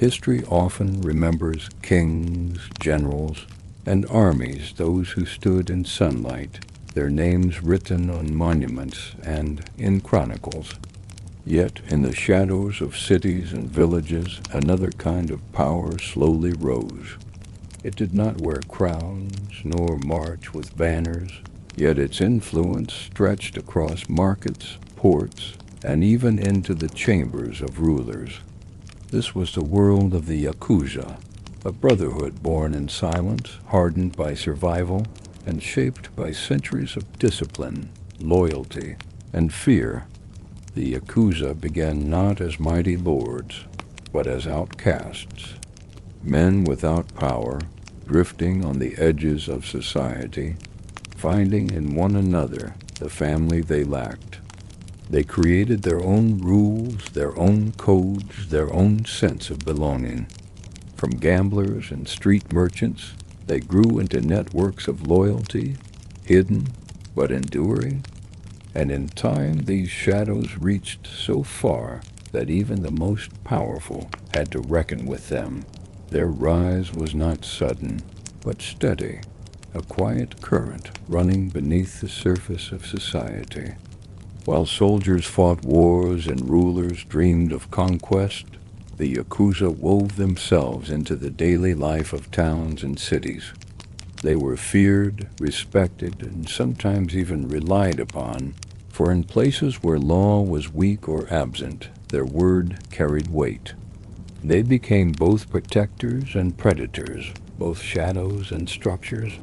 History often remembers kings, generals, and armies, those who stood in sunlight, their names written on monuments and in chronicles. Yet in the shadows of cities and villages, another kind of power slowly rose. It did not wear crowns nor march with banners, yet its influence stretched across markets, ports, and even into the chambers of rulers. This was the world of the Yakuza, a brotherhood born in silence, hardened by survival, and shaped by centuries of discipline, loyalty, and fear. The Yakuza began not as mighty lords, but as outcasts, men without power, drifting on the edges of society, finding in one another the family they lacked. They created their own rules, their own codes, their own sense of belonging. From gamblers and street merchants, they grew into networks of loyalty, hidden but enduring. And in time, these shadows reached so far that even the most powerful had to reckon with them. Their rise was not sudden, but steady, a quiet current running beneath the surface of society. While soldiers fought wars and rulers dreamed of conquest, the Yakuza wove themselves into the daily life of towns and cities. They were feared, respected, and sometimes even relied upon, for in places where law was weak or absent, their word carried weight. They became both protectors and predators, both shadows and structures,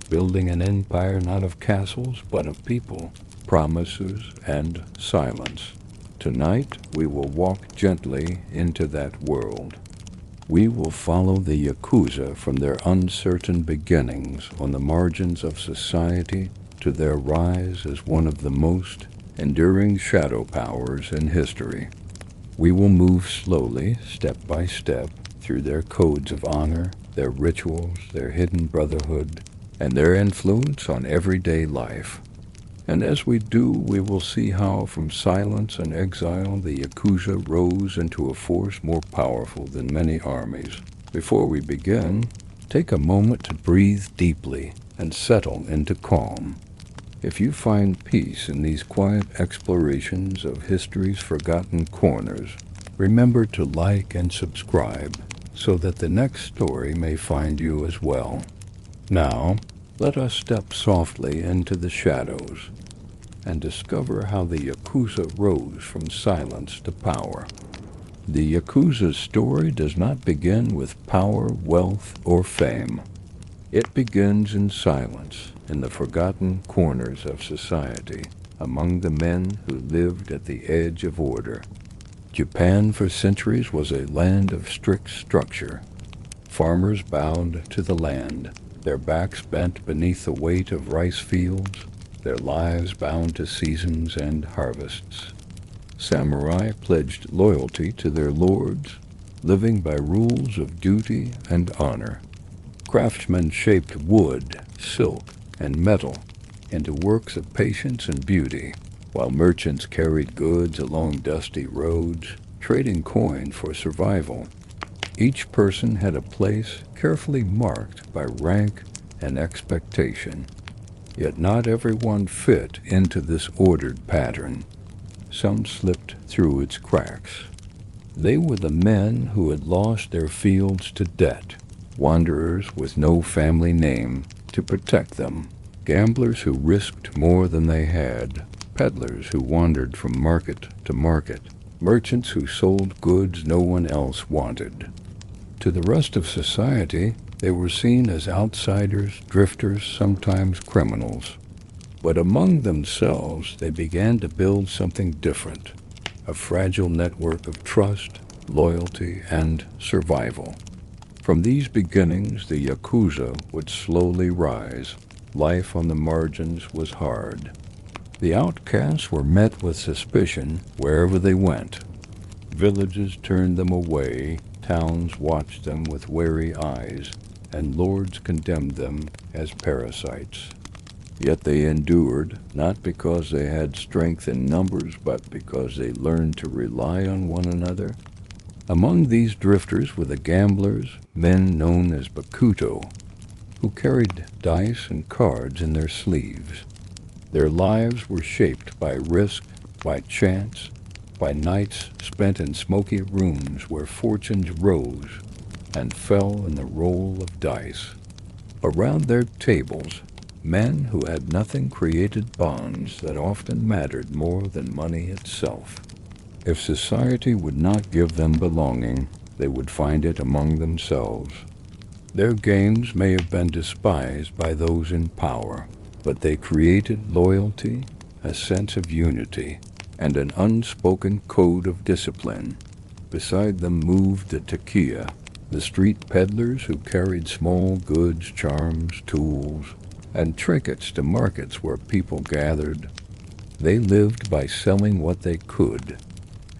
building an empire not of castles but of people, promises, and silence. Tonight, we will walk gently into that world. We will follow the Yakuza from their uncertain beginnings on the margins of society to their rise as one of the most enduring shadow powers in history. We will move slowly, step by step, through their codes of honor, their rituals, their hidden brotherhood, and their influence on everyday life. And as we do, we will see how from silence and exile the Yakuza rose into a force more powerful than many armies. Before we begin, take a moment to breathe deeply and settle into calm. If you find peace in these quiet explorations of history's forgotten corners, remember to like and subscribe so that the next story may find you as well. Now, let us step softly into the shadows and discover how the Yakuza rose from silence to power. The Yakuza's story does not begin with power, wealth, or fame. It begins in silence, in the forgotten corners of society, among the men who lived at the edge of order. Japan for centuries was a land of strict structure. Farmers bowed to the land, their backs bent beneath the weight of rice fields, their lives bound to seasons and harvests. Samurai pledged loyalty to their lords, living by rules of duty and honor. Craftsmen shaped wood, silk, and metal into works of patience and beauty, while merchants carried goods along dusty roads, trading coin for survival. Each person had a place carefully marked by rank and expectation. Yet not everyone fit into this ordered pattern. Some slipped through its cracks. They were the men who had lost their fields to debt, wanderers with no family name to protect them, gamblers who risked more than they had, peddlers who wandered from market to market, merchants who sold goods no one else wanted. To the rest of society, they were seen as outsiders, drifters, sometimes criminals. But among themselves, they began to build something different, a fragile network of trust, loyalty, and survival. From these beginnings, the Yakuza would slowly rise. Life on the margins was hard. The outcasts were met with suspicion wherever they went. Villages turned them away, towns watched them with wary eyes, and lords condemned them as parasites. Yet they endured, not because they had strength in numbers, but because they learned to rely on one another. Among these drifters were the gamblers, men known as bakuto, who carried dice and cards in their sleeves. Their lives were shaped by risk, by chance, by nights spent in smoky rooms where fortunes rose and fell in the roll of dice. Around their tables, men who had nothing created bonds that often mattered more than money itself. If society would not give them belonging, they would find it among themselves. Their games may have been despised by those in power, but they created loyalty, a sense of unity, and an unspoken code of discipline. Beside them moved the takia, the street peddlers who carried small goods, charms, tools, and trinkets to markets where people gathered. They lived by selling what they could,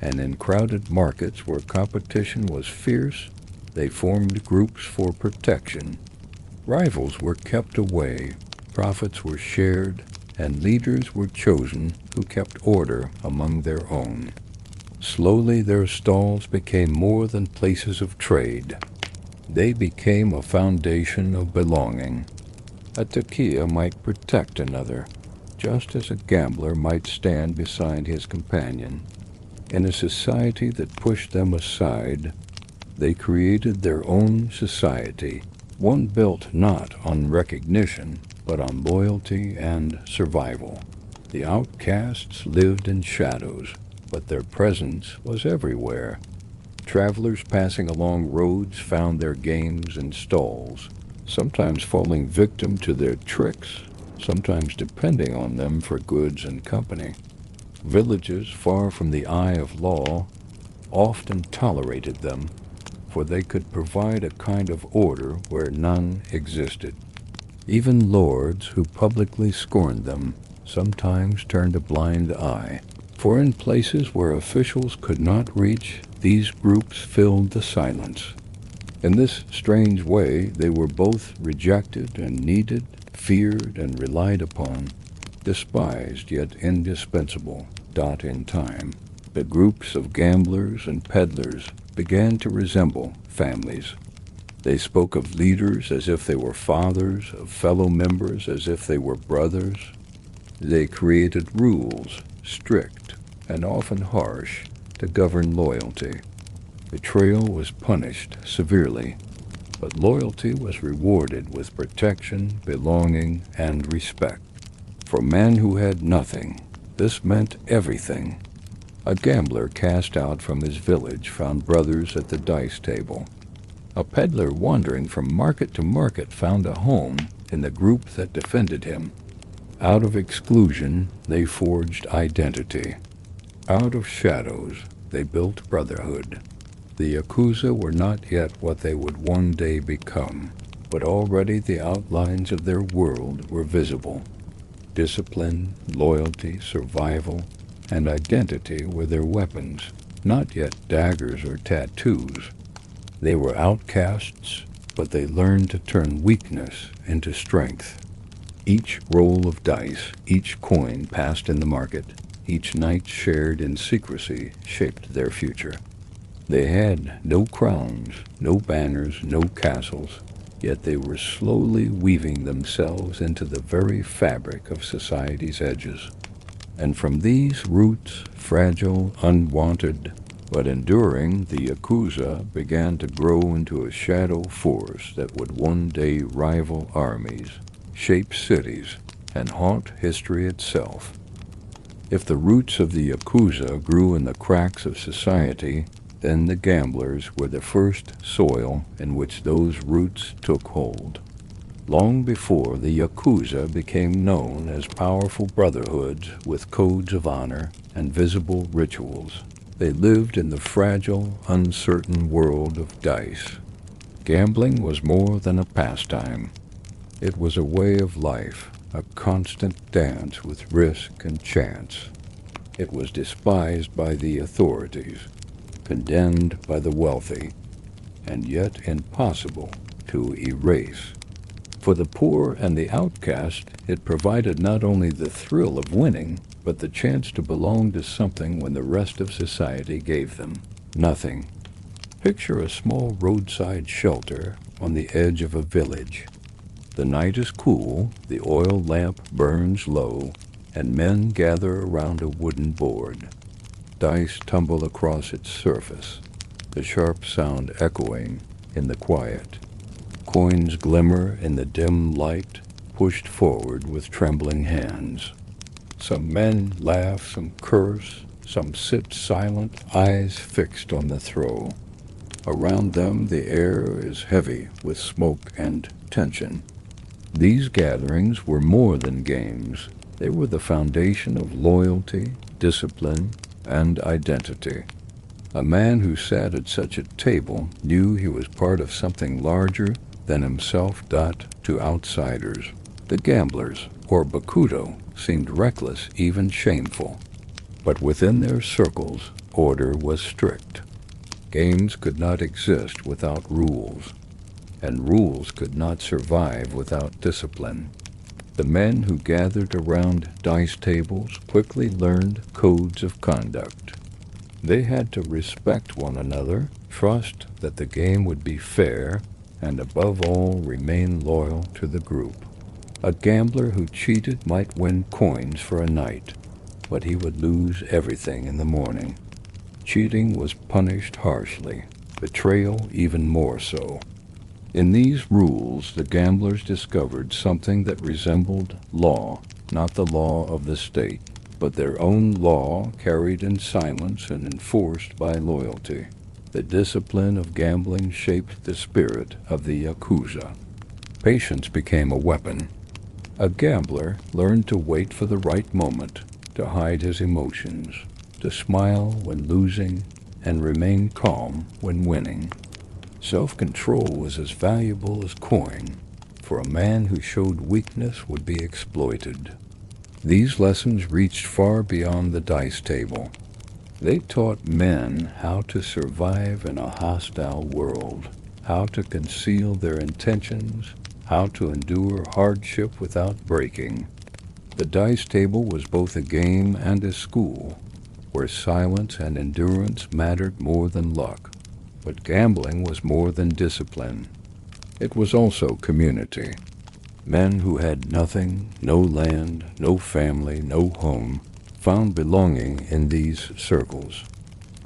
and in crowded markets where competition was fierce, they formed groups for protection. Rivals were kept away, profits were shared, and leaders were chosen who kept order among their own. Slowly their stalls became more than places of trade. They became a foundation of belonging. A takia might protect another, just as a gambler might stand beside his companion. In a society that pushed them aside, they created their own society, one built not on recognition, but on loyalty and survival. The outcasts lived in shadows, but their presence was everywhere. Travelers passing along roads found their games in stalls, sometimes falling victim to their tricks, sometimes depending on them for goods and company. Villages far from the eye of law often tolerated them, for they could provide a kind of order where none existed. Even lords who publicly scorned them sometimes turned a blind eye, for in places where officials could not reach, these groups filled the silence. In this strange way, they were both rejected and needed, feared and relied upon, despised yet indispensable. In time, the groups of gamblers and peddlers began to resemble families. They spoke of leaders as if they were fathers, of fellow members as if they were brothers. They created rules, strict and often harsh, to govern loyalty. Betrayal was punished severely, but loyalty was rewarded with protection, belonging, and respect. For men who had nothing, this meant everything. A gambler cast out from his village found brothers at the dice table. A peddler wandering from market to market found a home in the group that defended him. Out of exclusion, they forged identity. Out of shadows, they built brotherhood. The Yakuza were not yet what they would one day become, but already the outlines of their world were visible. Discipline, loyalty, survival, and identity were their weapons, not yet daggers or tattoos. They were outcasts, but they learned to turn weakness into strength. Each roll of dice, each coin passed in the market, each night shared in secrecy shaped their future. They had no crowns, no banners, no castles, yet they were slowly weaving themselves into the very fabric of society's edges. And from these roots, fragile, unwanted, but enduring, the Yakuza began to grow into a shadow force that would one day rival armies, shape cities, and haunt history itself. If the roots of the Yakuza grew in the cracks of society, then the gamblers were the first soil in which those roots took hold. Long before the Yakuza became known as powerful brotherhoods with codes of honor and visible rituals, they lived in the fragile, uncertain world of dice. Gambling was more than a pastime. It was a way of life, a constant dance with risk and chance. It was despised by the authorities, condemned by the wealthy, and yet impossible to erase. For the poor and the outcast, it provided not only the thrill of winning, but the chance to belong to something when the rest of society gave them nothing. Picture a small roadside shelter on the edge of a village. The night is cool, the oil lamp burns low, and men gather around a wooden board. Dice tumble across its surface, the sharp sound echoing in the quiet. Coins glimmer in the dim light, pushed forward with trembling hands. Some men laugh, some curse, some sit silent, eyes fixed on the throw. Around them the air is heavy with smoke and tension. These gatherings were more than games. They were the foundation of loyalty, discipline, and identity. A man who sat at such a table knew he was part of something larger than himself. To outsiders, the gamblers, or bakudo, seemed reckless, even shameful. But within their circles, order was strict. Games could not exist without rules, and rules could not survive without discipline. The men who gathered around dice tables quickly learned codes of conduct. They had to respect one another, trust that the game would be fair, and above all remain loyal to the group. A gambler who cheated might win coins for a night, but he would lose everything in the morning. Cheating was punished harshly, betrayal even more so. In these rules, the gamblers discovered something that resembled law, not the law of the state, but their own law carried in silence and enforced by loyalty. The discipline of gambling shaped the spirit of the Yakuza. Patience became a weapon. A gambler learned to wait for the right moment, to hide his emotions, to smile when losing, and remain calm when winning. Self-control was as valuable as coin, for a man who showed weakness would be exploited. These lessons reached far beyond the dice table. They taught men how to survive in a hostile world, how to conceal their intentions, how to endure hardship without breaking. The dice table was both a game and a school, where silence and endurance mattered more than luck. But gambling was more than discipline. It was also community. Men who had nothing, no land, no family, no home, found belonging in these circles.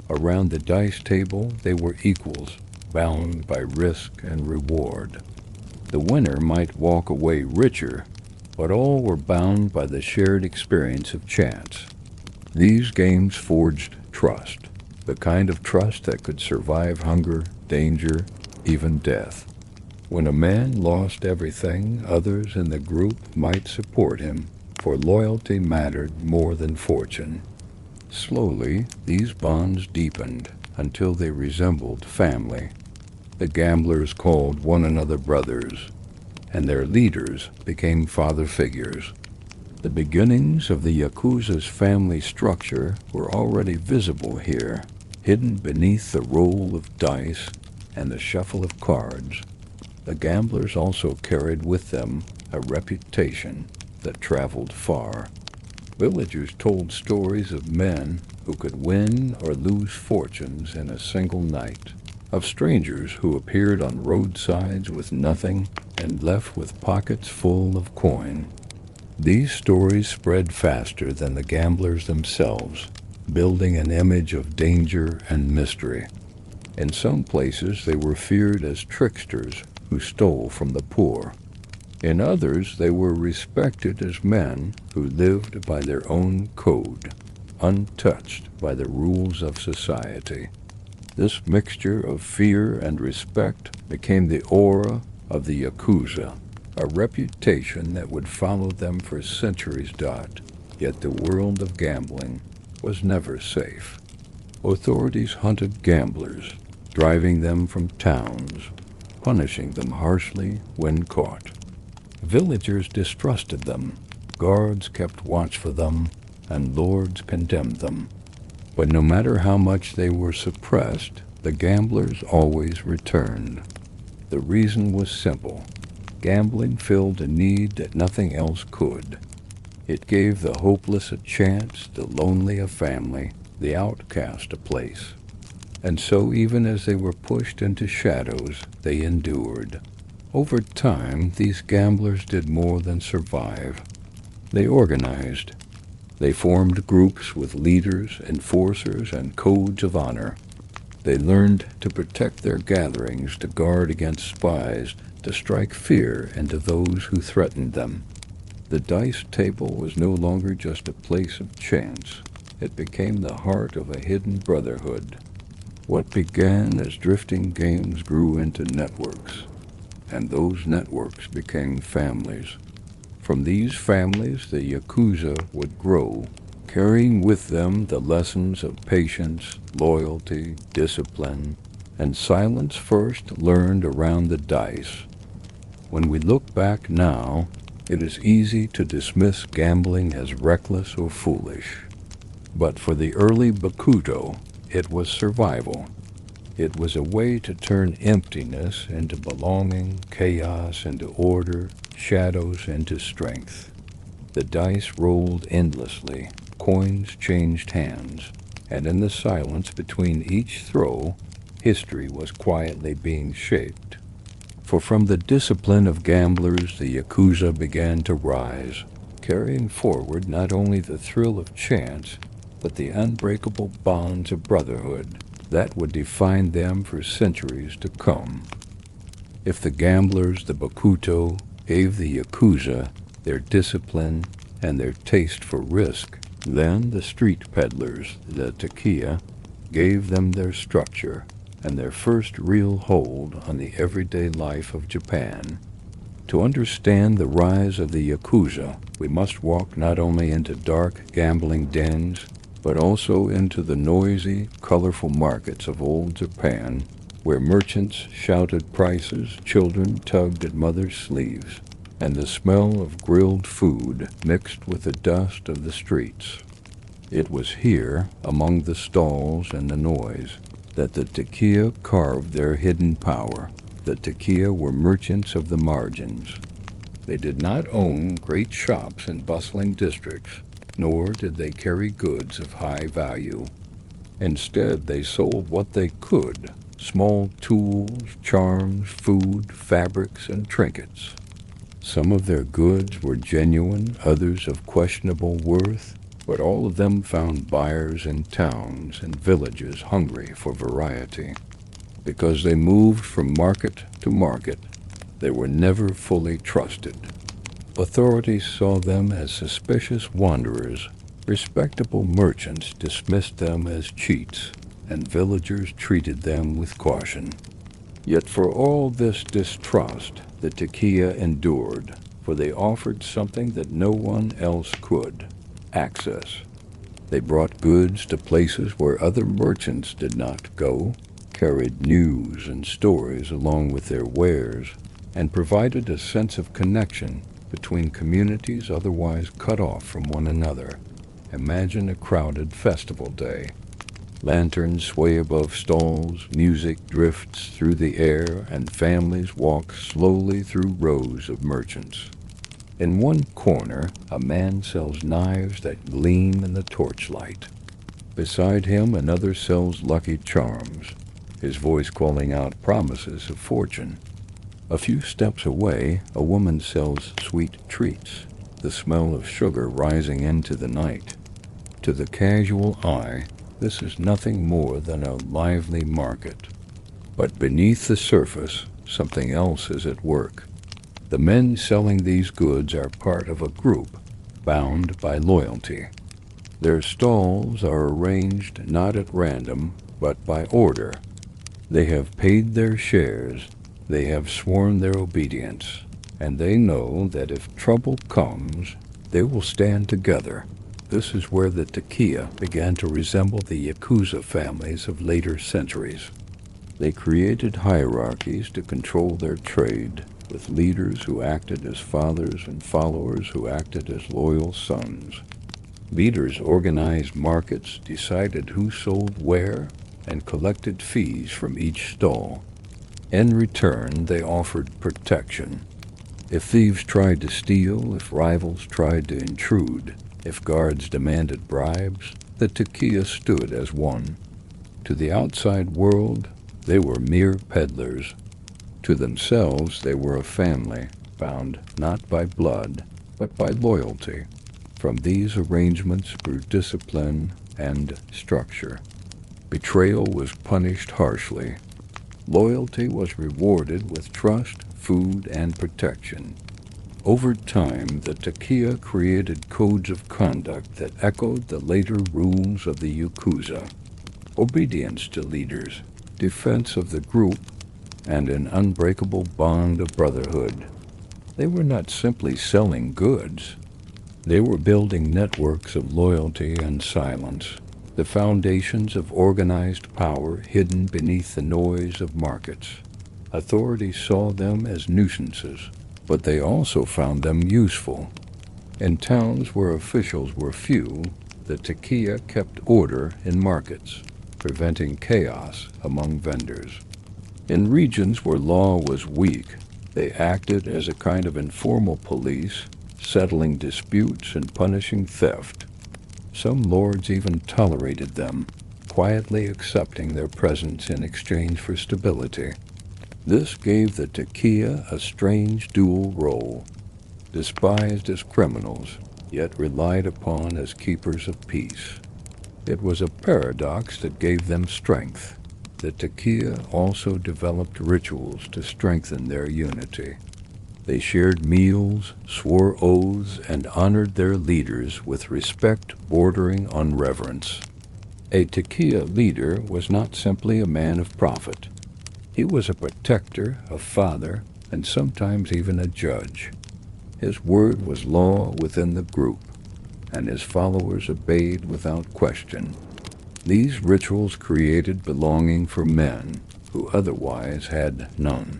Around the dice table, they were equals, bound by risk and reward. The winner might walk away richer, but all were bound by the shared experience of chance. These games forged trust, the kind of trust that could survive hunger, danger, even death. When a man lost everything, others in the group might support him, for loyalty mattered more than fortune. Slowly, these bonds deepened until they resembled family. The gamblers called one another brothers, and their leaders became father figures. The beginnings of the Yakuza's family structure were already visible here, hidden beneath the roll of dice and the shuffle of cards. The gamblers also carried with them a reputation that traveled far. Villagers told stories of men who could win or lose fortunes in a single night, of strangers who appeared on roadsides with nothing and left with pockets full of coin. These stories spread faster than the gamblers themselves, building an image of danger and mystery. In some places they were feared as tricksters who stole from the poor. In others they were respected as men who lived by their own code, untouched by the rules of society. This mixture of fear and respect became the aura of the Yakuza, a reputation that would follow them for centuries. Yet the world of gambling was never safe. Authorities hunted gamblers, driving them from towns, punishing them harshly when caught. Villagers distrusted them, guards kept watch for them, and lords condemned them. But no matter how much they were suppressed, the gamblers always returned. The reason was simple. Gambling filled a need that nothing else could. It gave the hopeless a chance, the lonely a family, the outcast a place. And so even as they were pushed into shadows, they endured. Over time, these gamblers did more than survive. They organized. They formed groups with leaders, enforcers, and codes of honor. They learned to protect their gatherings, to guard against spies, to strike fear into those who threatened them. The dice table was no longer just a place of chance. It became the heart of a hidden brotherhood. What began as drifting games grew into networks, and those networks became families. From these families, the Yakuza would grow, carrying with them the lessons of patience, loyalty, discipline, and silence first learned around the dice. When we look back now, it is easy to dismiss gambling as reckless or foolish. But for the early Bakuto, it was survival. It was a way to turn emptiness into belonging, chaos into order, shadows into strength. The dice rolled endlessly, coins changed hands, and in the silence between each throw, history was quietly being shaped. For from the discipline of gamblers, the Yakuza began to rise, carrying forward not only the thrill of chance, but the unbreakable bonds of brotherhood that would define them for centuries to come. If the gamblers, the Bakuto, gave the Yakuza their discipline and their taste for risk, then the street peddlers, the Takiya, gave them their structure and their first real hold on the everyday life of Japan. To understand the rise of the Yakuza, we must walk not only into dark gambling dens, but also into the noisy, colorful markets of old Japan, where merchants shouted prices, children tugged at mothers' sleeves, and the smell of grilled food mixed with the dust of the streets. It was here, among the stalls and the noise, that the Takiya carved their hidden power. The Takiya were merchants of the margins. They did not own great shops in bustling districts, nor did they carry goods of high value. Instead, they sold what they could: small tools, charms, food, fabrics, and trinkets. Some of their goods were genuine, others of questionable worth, but all of them found buyers in towns and villages hungry for variety. Because they moved from market to market, they were never fully trusted. Authorities saw them as suspicious wanderers. Respectable merchants dismissed them as cheats, and villagers treated them with caution. Yet for all this distrust, the Takiya endured, for they offered something that no one else could: access. They brought goods to places where other merchants did not go, carried news and stories along with their wares, and provided a sense of connection between communities otherwise cut off from one another. Imagine a crowded festival day. Lanterns sway above stalls, music drifts through the air, and families walk slowly through rows of merchants. In one corner, a man sells knives that gleam in the torchlight. Beside him, another sells lucky charms, his voice calling out promises of fortune. A few steps away, a woman sells sweet treats, the smell of sugar rising into the night. To the casual eye, this is nothing more than a lively market. But beneath the surface, something else is at work. The men selling these goods are part of a group, bound by loyalty. Their stalls are arranged not at random, but by order. They have paid their shares, they have sworn their obedience, and they know that if trouble comes, they will stand together. This is where the Takiya began to resemble the Yakuza families of later centuries. They created hierarchies to control their trade, with leaders who acted as fathers and followers who acted as loyal sons. Leaders organized markets, decided who sold where, and collected fees from each stall. In return, they offered protection. If thieves tried to steal, if rivals tried to intrude, if guards demanded bribes, the Takiya stood as one. To the outside world, they were mere peddlers. To themselves, they were a family, bound not by blood, but by loyalty. From these arrangements grew discipline and structure. Betrayal was punished harshly. Loyalty was rewarded with trust, food, and protection. Over time, the Takia created codes of conduct that echoed the later rules of the Yakuza: obedience to leaders, defense of the group, and an unbreakable bond of brotherhood. They were not simply selling goods. They were building networks of loyalty and silence, the foundations of organized power hidden beneath the noise of markets. Authorities saw them as nuisances, but they also found them useful. In towns where officials were few, the Takia kept order in markets, preventing chaos among vendors. In regions where law was weak, they acted as a kind of informal police, settling disputes and punishing theft. Some lords even tolerated them, quietly accepting their presence in exchange for stability. This gave the Takia a strange dual role: despised as criminals, yet relied upon as keepers of peace. It was a paradox that gave them strength. The Takia also developed rituals to strengthen their unity. They shared meals, swore oaths, and honored their leaders with respect bordering on reverence. A Takia leader was not simply a man of profit. He was a protector, a father, and sometimes even a judge. His word was law within the group, and his followers obeyed without question. These rituals created belonging for men who otherwise had none.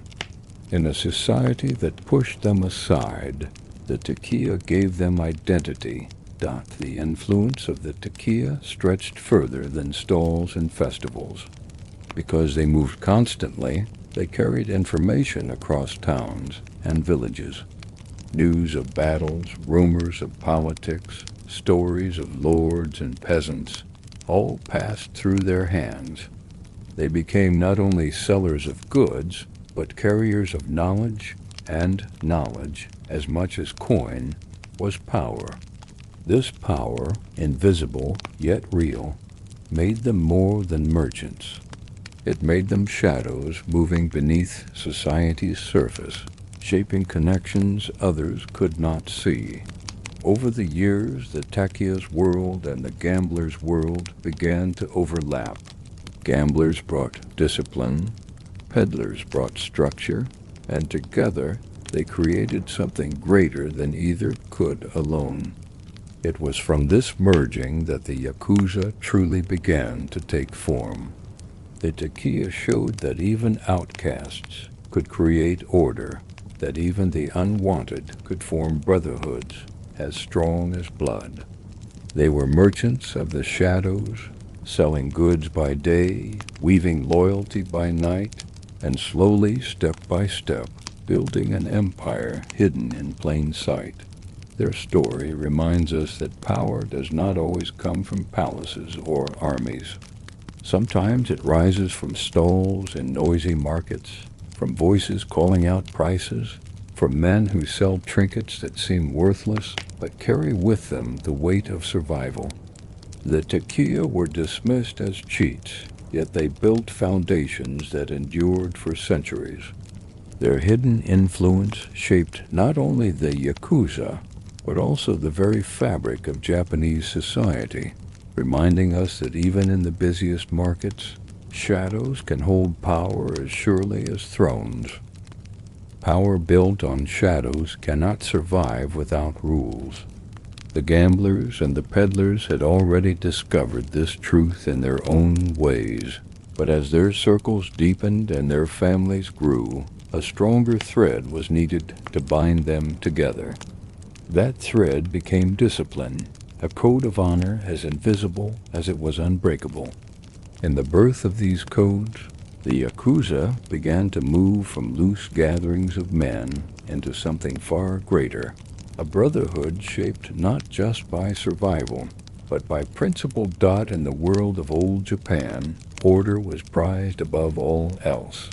In a society that pushed them aside, the Takia gave them identity. The influence of the Takia stretched further than stalls and festivals. Because they moved constantly, they carried information across towns and villages. News of battles, rumors of politics, stories of lords and peasants, all passed through their hands. They became not only sellers of goods, but carriers of knowledge, and knowledge, as much as coin, was power. This power, invisible yet real, made them more than merchants. It made them shadows moving beneath society's surface, shaping connections others could not see. Over the years, the Takia's world and the gambler's world began to overlap. Gamblers brought discipline, peddlers brought structure, and together they created something greater than either could alone. It was from this merging that the Yakuza truly began to take form. The Takia showed that even outcasts could create order, that even the unwanted could form brotherhoods as strong as blood. They were merchants of the shadows, selling goods by day, weaving loyalty by night, and slowly, step by step, building an empire hidden in plain sight. Their story reminds us that power does not always come from palaces or armies. Sometimes it rises from stalls in noisy markets, from voices calling out prices, from men who sell trinkets that seem worthless but carry with them the weight of survival. The Takia were dismissed as cheats, yet they built foundations that endured for centuries. Their hidden influence shaped not only the Yakuza, but also the very fabric of Japanese society, reminding us that even in the busiest markets, shadows can hold power as surely as thrones. Power built on shadows cannot survive without rules. The gamblers and the peddlers had already discovered this truth in their own ways, but as their circles deepened and their families grew, a stronger thread was needed to bind them together. That thread became discipline, a code of honor as invisible as it was unbreakable. In the birth of these codes, the Yakuza began to move from loose gatherings of men into something far greater, a brotherhood shaped not just by survival, but by principle. In the world of old Japan, order was prized above all else.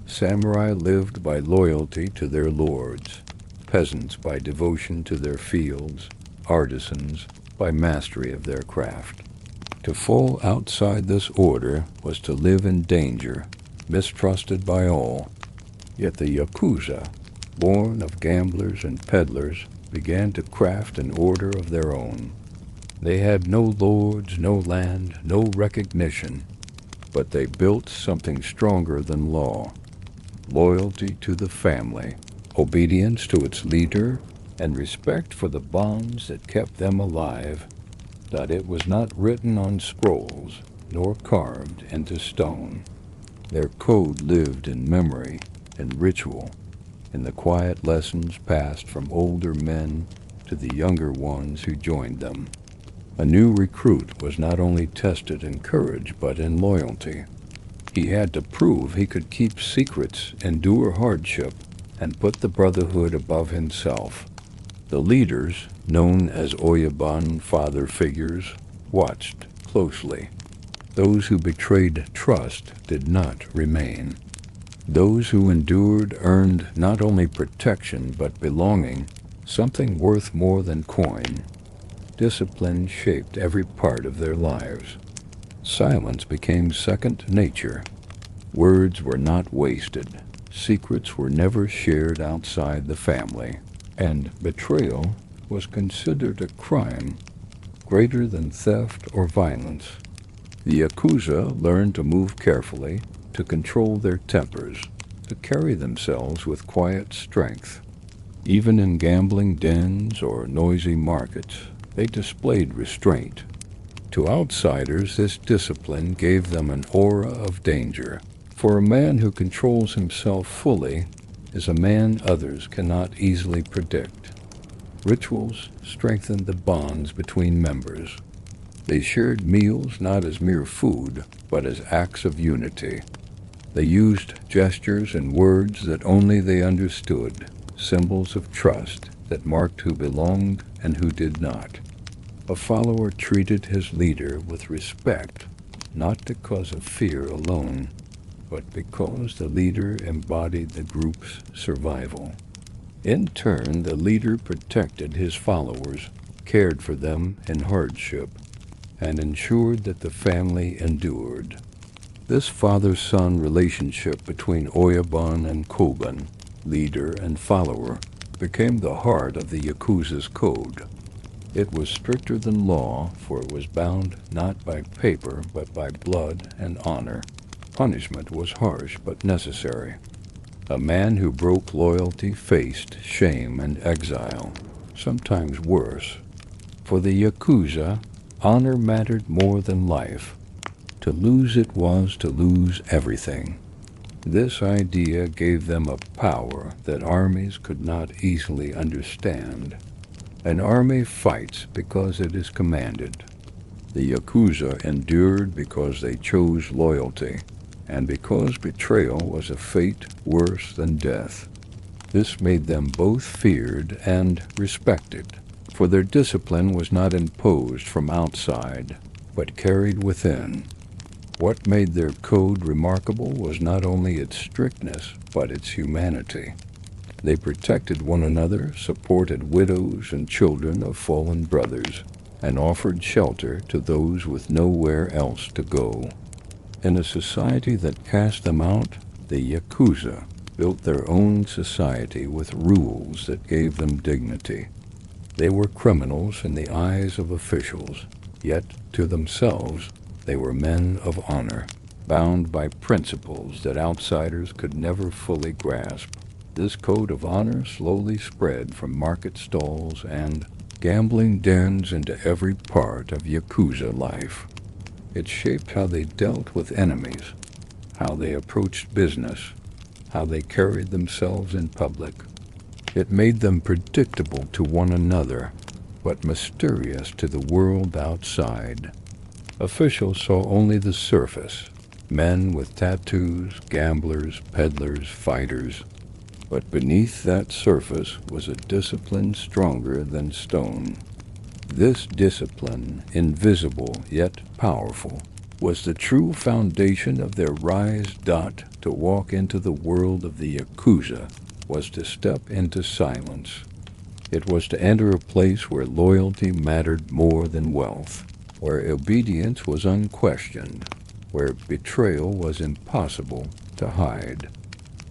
Samurai lived by loyalty to their lords, peasants by devotion to their fields, artisans by mastery of their craft. To fall outside this order was to live in danger, mistrusted by all. Yet the Yakuza, born of gamblers and peddlers, began to craft an order of their own. They had no lords, no land, no recognition, but they built something stronger than law: loyalty to the family, obedience to its leader, and respect for the bonds that kept them alive. That it was not written on scrolls, nor carved into stone. Their code lived in memory and ritual, in the quiet lessons passed from older men to the younger ones who joined them. A new recruit was not only tested in courage, but in loyalty. He had to prove he could keep secrets, endure hardship, and put the brotherhood above himself. The leaders, known as Oyaban father figures, watched closely. Those who betrayed trust did not remain. Those who endured earned not only protection but belonging, something worth more than coin. Discipline shaped every part of their lives. Silence became second nature. Words were not wasted. Secrets were never shared outside the family. And betrayal was considered a crime greater than theft or violence. The Yakuza learned to move carefully, to control their tempers, to carry themselves with quiet strength. Even in gambling dens or noisy markets, they displayed restraint. To outsiders, this discipline gave them an aura of danger. For a man who controls himself fully is a man others cannot easily predict. Rituals strengthened the bonds between members. They shared meals not as mere food, but as acts of unity. They used gestures and words that only they understood, symbols of trust that marked who belonged and who did not. A follower treated his leader with respect, not because of fear alone, but because the leader embodied the group's survival. In turn, the leader protected his followers, cared for them in hardship, and ensured that the family endured. This father-son relationship between Oyaban and Koban, leader and follower, became the heart of the Yakuza's code. It was stricter than law, for it was bound not by paper but by blood and honor. Punishment was harsh but necessary. A man who broke loyalty faced shame and exile, sometimes worse. For the Yakuza, honor mattered more than life. To lose it was to lose everything. This idea gave them a power that armies could not easily understand. An army fights because it is commanded. The Yakuza endured because they chose loyalty, and because betrayal was a fate worse than death. This made them both feared and respected, for their discipline was not imposed from outside, but carried within. What made their code remarkable was not only its strictness, but its humanity. They protected one another, supported widows and children of fallen brothers, and offered shelter to those with nowhere else to go. In a society that cast them out, the Yakuza built their own society with rules that gave them dignity. They were criminals in the eyes of officials, yet to themselves they were men of honor, bound by principles that outsiders could never fully grasp. This code of honor slowly spread from market stalls and gambling dens into every part of Yakuza life. It shaped how they dealt with enemies, how they approached business, how they carried themselves in public. It made them predictable to one another, but mysterious to the world outside. Officials saw only the surface, men with tattoos, gamblers, peddlers, fighters. But beneath that surface was a discipline stronger than stone. This discipline, invisible yet powerful, was the true foundation of their rise. To walk into the world of the Yakuza was to step into silence. It was to enter a place where loyalty mattered more than wealth, where obedience was unquestioned, where betrayal was impossible to hide.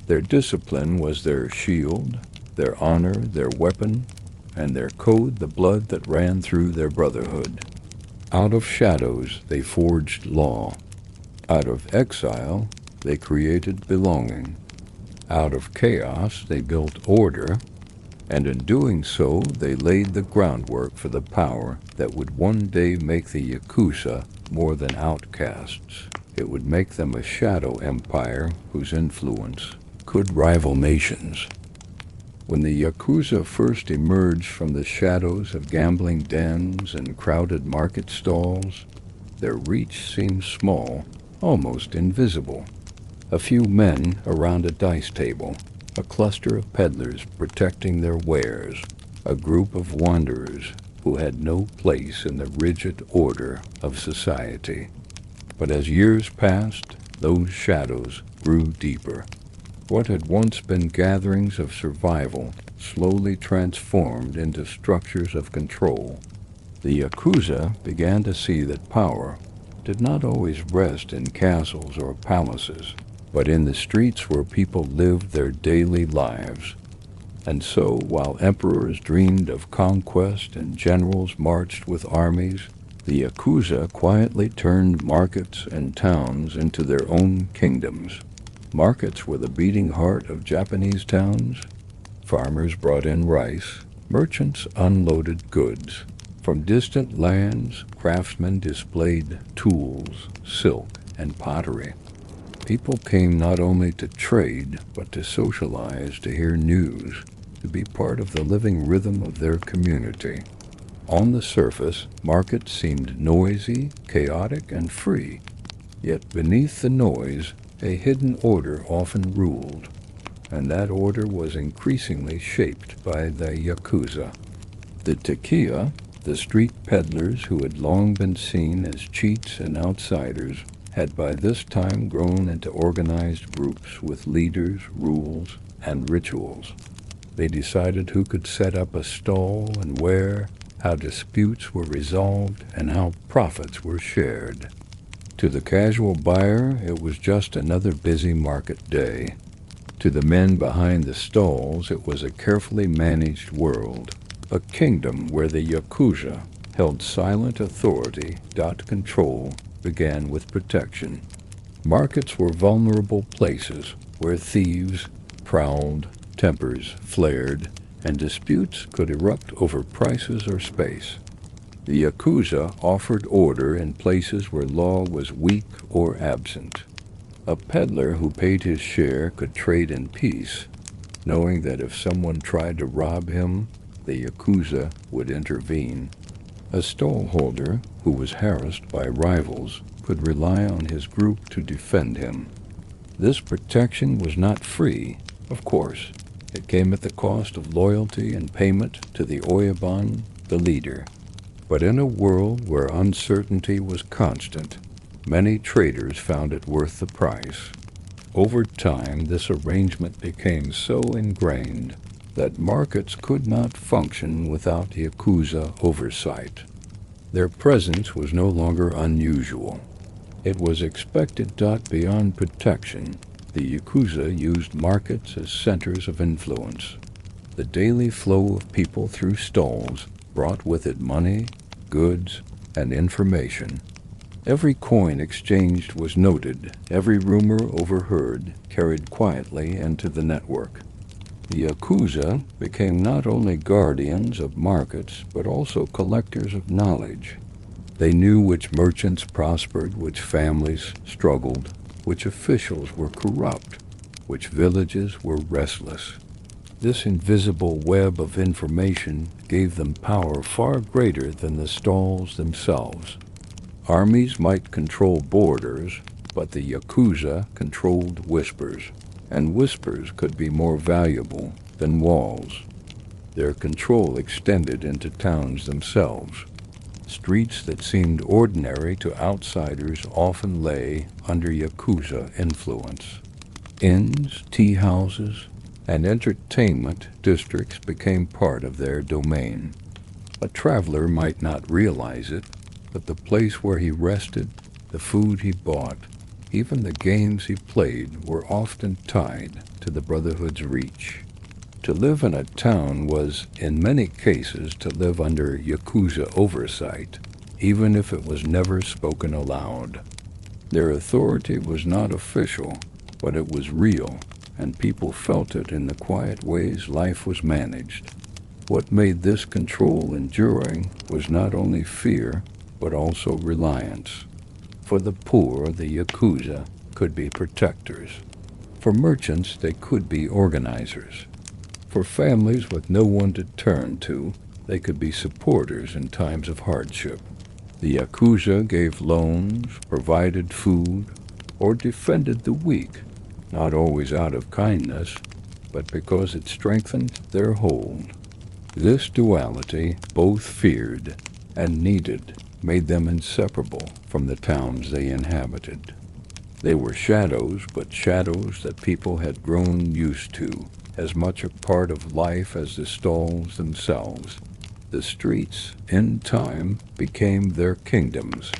Their discipline was their shield, their honor their weapon, and their code the blood that ran through their brotherhood. Out of shadows they forged law. Out of exile they created belonging. Out of chaos they built order, and in doing so they laid the groundwork for the power that would one day make the Yakuza more than outcasts. It would make them a shadow empire whose influence could rival nations. When the Yakuza first emerged from the shadows of gambling dens and crowded market stalls, their reach seemed small, almost invisible. A few men around a dice table, a cluster of peddlers protecting their wares, a group of wanderers who had no place in the rigid order of society. But as years passed, those shadows grew deeper. What had once been gatherings of survival slowly transformed into structures of control. The Yakuza began to see that power did not always rest in castles or palaces, but in the streets where people lived their daily lives. And so, while emperors dreamed of conquest and generals marched with armies, the Yakuza quietly turned markets and towns into their own kingdoms. Markets were the beating heart of Japanese towns. Farmers brought in rice, merchants unloaded goods. From distant lands, craftsmen displayed tools, silk, and pottery. People came not only to trade, but to socialize, to hear news, to be part of the living rhythm of their community. On the surface, markets seemed noisy, chaotic, and free. Yet beneath the noise, a hidden order often ruled, and that order was increasingly shaped by the Yakuza. The Takiya, the street peddlers who had long been seen as cheats and outsiders, had by this time grown into organized groups with leaders, rules, and rituals. They decided who could set up a stall and where, how disputes were resolved, and how profits were shared. To the casual buyer, it was just another busy market day. To the men behind the stalls, it was a carefully managed world, a kingdom where the Yakuza held silent authority. Control began with protection. Markets were vulnerable places where thieves prowled, tempers flared, and disputes could erupt over prices or space. The Yakuza offered order in places where law was weak or absent. A peddler who paid his share could trade in peace, knowing that if someone tried to rob him, the Yakuza would intervene. A stallholder who was harassed by rivals could rely on his group to defend him. This protection was not free, of course. It came at the cost of loyalty and payment to the Oyaban, the leader. But in a world where uncertainty was constant, many traders found it worth the price. Over time, this arrangement became so ingrained that markets could not function without Yakuza oversight. Their presence was no longer unusual. It was expected. Beyond protection, the Yakuza used markets as centers of influence. The daily flow of people through stalls brought with it money, goods, and information. Every coin exchanged was noted, every rumor overheard, carried quietly into the network. The Yakuza became not only guardians of markets, but also collectors of knowledge. They knew which merchants prospered, which families struggled, which officials were corrupt, which villages were restless. This invisible web of information gave them power far greater than the stalls themselves. Armies might control borders, but the Yakuza controlled whispers, and whispers could be more valuable than walls. Their control extended into towns themselves. Streets that seemed ordinary to outsiders often lay under Yakuza influence. Inns, tea houses, and entertainment districts became part of their domain. A traveler might not realize it, but the place where he rested, the food he bought, even the games he played were often tied to the Brotherhood's reach. To live in a town was, in many cases, to live under Yakuza oversight, even if it was never spoken aloud. Their authority was not official, but it was real, and people felt it in the quiet ways life was managed. What made this control enduring was not only fear, but also reliance. For the poor, the Yakuza could be protectors. For merchants, they could be organizers. For families with no one to turn to, they could be supporters in times of hardship. The Yakuza gave loans, provided food, or defended the weak, not always out of kindness, but because it strengthened their hold. This duality, both feared and needed, made them inseparable from the towns they inhabited. They were shadows, but shadows that people had grown used to, as much a part of life as the stalls themselves. The streets, in time, became their kingdoms,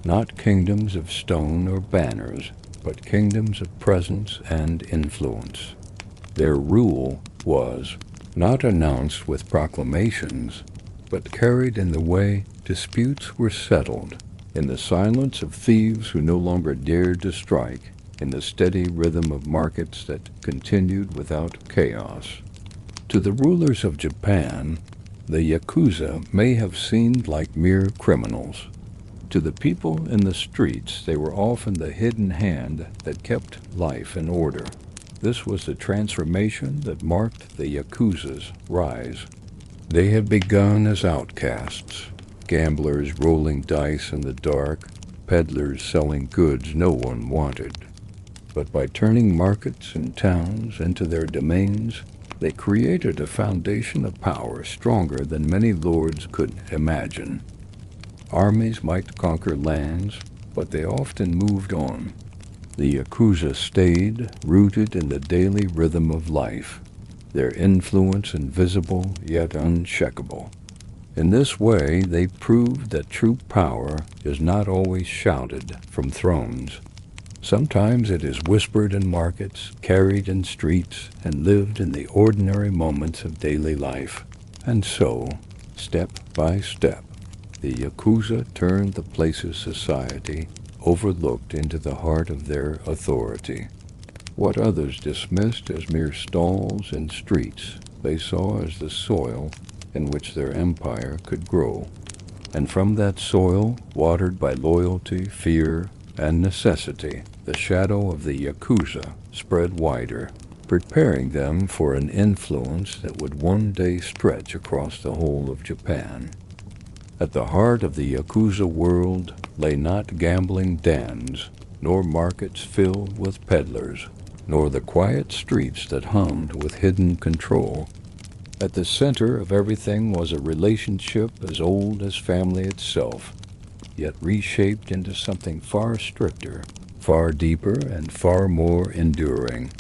not kingdoms of stone or banners, but kingdoms of presence and influence. Their rule was not announced with proclamations, but carried in the way disputes were settled, in the silence of thieves who no longer dared to strike, in the steady rhythm of markets that continued without chaos. To the rulers of Japan, the Yakuza may have seemed like mere criminals. To the people in the streets, they were often the hidden hand that kept life in order. This was the transformation that marked the Yakuza's rise. They had begun as outcasts, gamblers rolling dice in the dark, peddlers selling goods no one wanted. But by turning markets and towns into their domains, they created a foundation of power stronger than many lords could imagine. Armies might conquer lands, but they often moved on. The Yakuza stayed, rooted in the daily rhythm of life, their influence invisible yet uncheckable. In this way, they proved that true power is not always shouted from thrones. Sometimes it is whispered in markets, carried in streets, and lived in the ordinary moments of daily life. And so, step by step, the Yakuza turned the places society overlooked into the heart of their authority. What others dismissed as mere stalls and streets, they saw as the soil in which their empire could grow. And from that soil, watered by loyalty, fear, and necessity, the shadow of the Yakuza spread wider, preparing them for an influence that would one day stretch across the whole of Japan. At the heart of the Yakuza world lay not gambling dens, nor markets filled with peddlers, nor the quiet streets that hummed with hidden control. At the center of everything was a relationship as old as family itself, yet reshaped into something far stricter, far deeper, and far more enduring.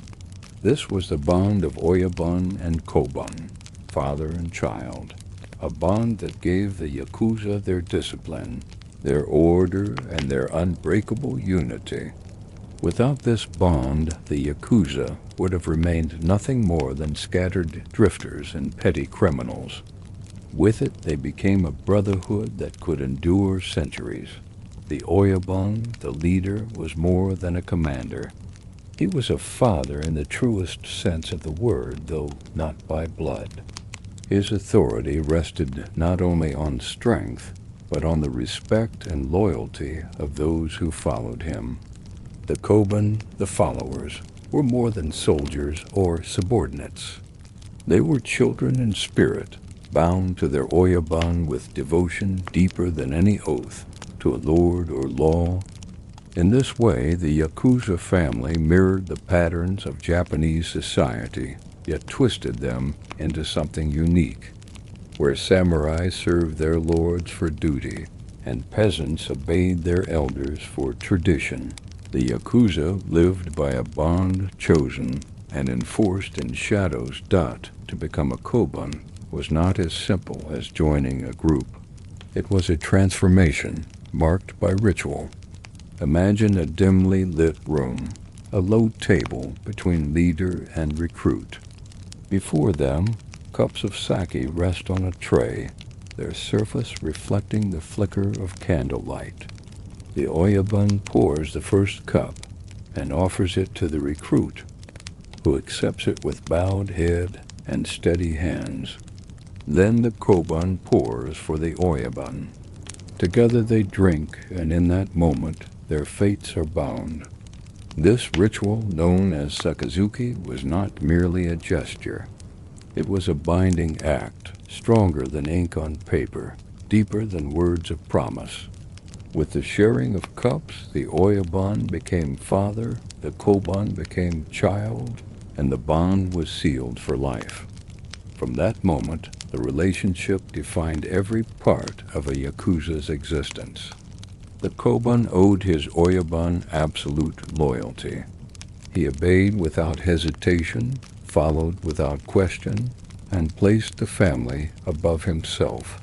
This was the bond of Oyabun and Kobun, father and child, a bond that gave the Yakuza their discipline, their order, and their unbreakable unity. Without this bond, the Yakuza would have remained nothing more than scattered drifters and petty criminals. With it, they became a brotherhood that could endure centuries. The Oyabun, the leader, was more than a commander. He was a father in the truest sense of the word, though not by blood. His authority rested not only on strength, but on the respect and loyalty of those who followed him. The Kobun, the followers, were more than soldiers or subordinates. They were children in spirit, bound to their Oyabun with devotion deeper than any oath to a lord or law. In this way, the Yakuza family mirrored the patterns of Japanese society, yet twisted them into something unique. where samurai served their lords for duty, and peasants obeyed their elders for tradition. The Yakuza lived by a bond chosen and enforced in shadows. To become a koban was not as simple as joining a group. It was a transformation marked by ritual. Imagine a dimly lit room, a low table between leader and recruit. Before them, cups of sake rest on a tray, their surface reflecting the flicker of candlelight. The oyabun pours the first cup and offers it to the recruit, who accepts it with bowed head and steady hands. Then the koban pours for the oyabun. Together they drink, and in that moment their fates are bound. This ritual, known as sakazuki, was not merely a gesture. It was a binding act, stronger than ink on paper, deeper than words of promise. With the sharing of cups, the oyabun became father, the koban became child, and the bond was sealed for life. From that moment, the relationship defined every part of a Yakuza's existence. The koban owed his oyabun absolute loyalty. He obeyed without hesitation, followed without question, and placed the family above himself.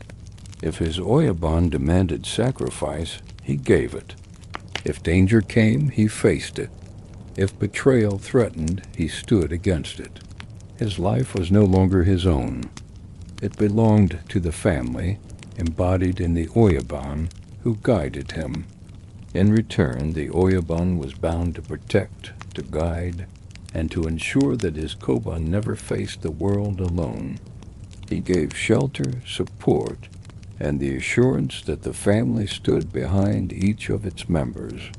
If his oyabun demanded sacrifice, he gave it. If danger came, he faced it. If betrayal threatened, he stood against it. His life was no longer his own. It belonged to the family, embodied in the oyabun who guided him. In return, the oyabun was bound to protect, to guide, and to ensure that his koban never faced the world alone. He gave shelter, support, and the assurance that the family stood behind each of its members.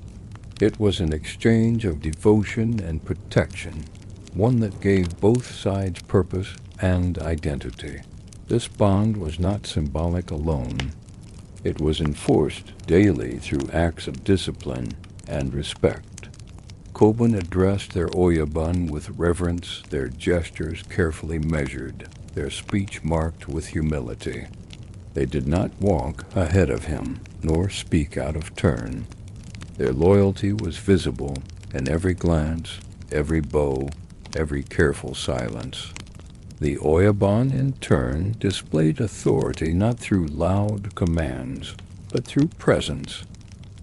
It was an exchange of devotion and protection, one that gave both sides purpose and identity. This bond was not symbolic alone. It was enforced daily through acts of discipline and respect. Koban addressed their oyabun with reverence, their gestures carefully measured, their speech marked with humility. They did not walk ahead of him, nor speak out of turn. Their loyalty was visible in every glance, every bow, every careful silence. The oyabun, in turn, displayed authority not through loud commands, but through presence.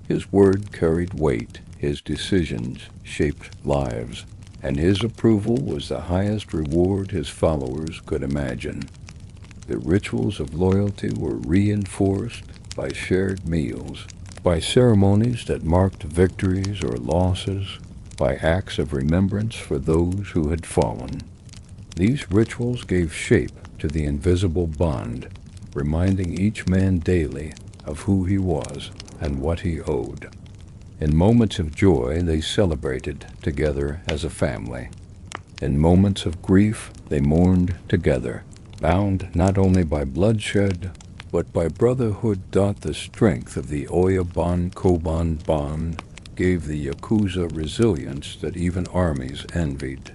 His word carried weight, his decisions shaped lives, and his approval was the highest reward his followers could imagine. The rituals of loyalty were reinforced by shared meals, by ceremonies that marked victories or losses, by acts of remembrance for those who had fallen. These rituals gave shape to the invisible bond, reminding each man daily of who he was and what he owed. In moments of joy, they celebrated together as a family. In moments of grief, they mourned together, bound not only by bloodshed, but by brotherhood. The strength of the oyabun-koban bond gave the Yakuza resilience that even armies envied.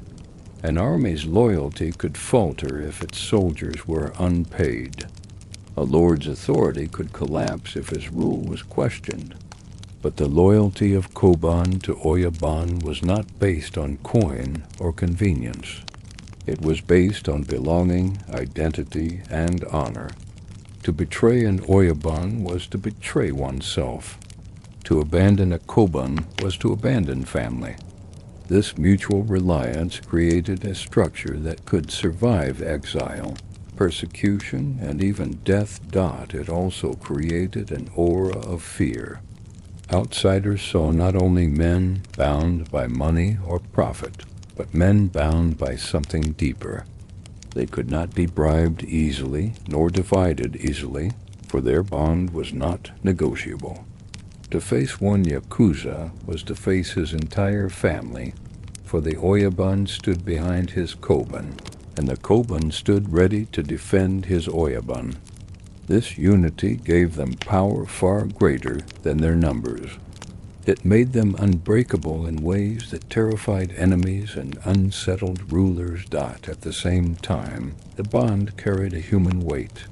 An army's loyalty could falter if its soldiers were unpaid. A lord's authority could collapse if his rule was questioned. But the loyalty of koban to oyabun was not based on coin or convenience. It was based on belonging, identity, and honor. To betray an oyabun was to betray oneself. To abandon a koban was to abandon family. This mutual reliance created a structure that could survive exile, persecution, and even death. It also created an aura of fear. Outsiders saw not only men bound by money or profit, but men bound by something deeper. They could not be bribed easily, nor divided easily, for their bond was not negotiable. To face one Yakuza was to face his entire family, for the oyabun stood behind his koban, and the koban stood ready to defend his oyabun. This unity gave them power far greater than their numbers. It made them unbreakable in ways that terrified enemies and unsettled rulers. At the same time, the bond carried a human weight.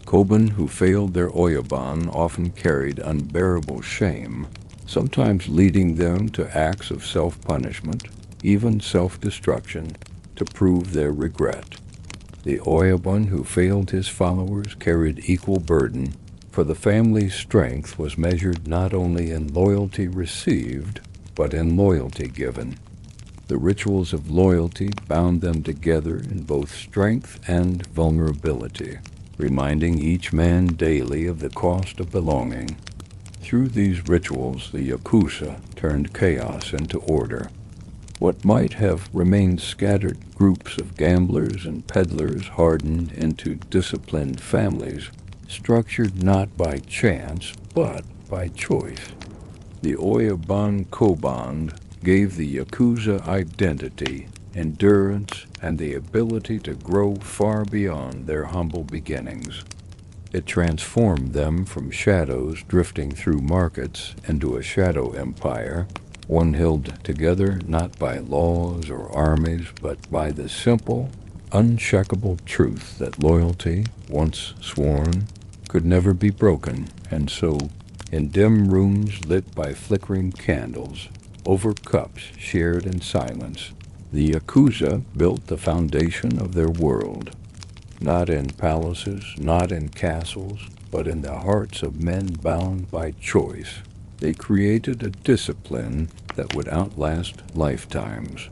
Koban who failed their Oyaban often carried unbearable shame, sometimes leading them to acts of self-punishment, even self-destruction, to prove their regret. The Oyaban who failed his followers carried equal burden, for the family's strength was measured not only in loyalty received, but in loyalty given. The rituals of loyalty bound them together in both strength and vulnerability, reminding each man daily of the cost of belonging. Through these rituals, the Yakuza turned chaos into order. What might have remained scattered groups of gamblers and peddlers hardened into disciplined families, structured not by chance, but by choice. The Oyaban Koban gave the Yakuza identity, endurance, and the ability to grow far beyond their humble beginnings. It transformed them from shadows drifting through markets into a shadow empire, one held together not by laws or armies, but by the simple, unshakable truth that loyalty, once sworn, could never be broken. And so, in dim rooms lit by flickering candles, over cups shared in silence, the Yakuza built the foundation of their world. Not in palaces, not in castles, but in the hearts of men bound by choice. They created a discipline that would outlast lifetimes.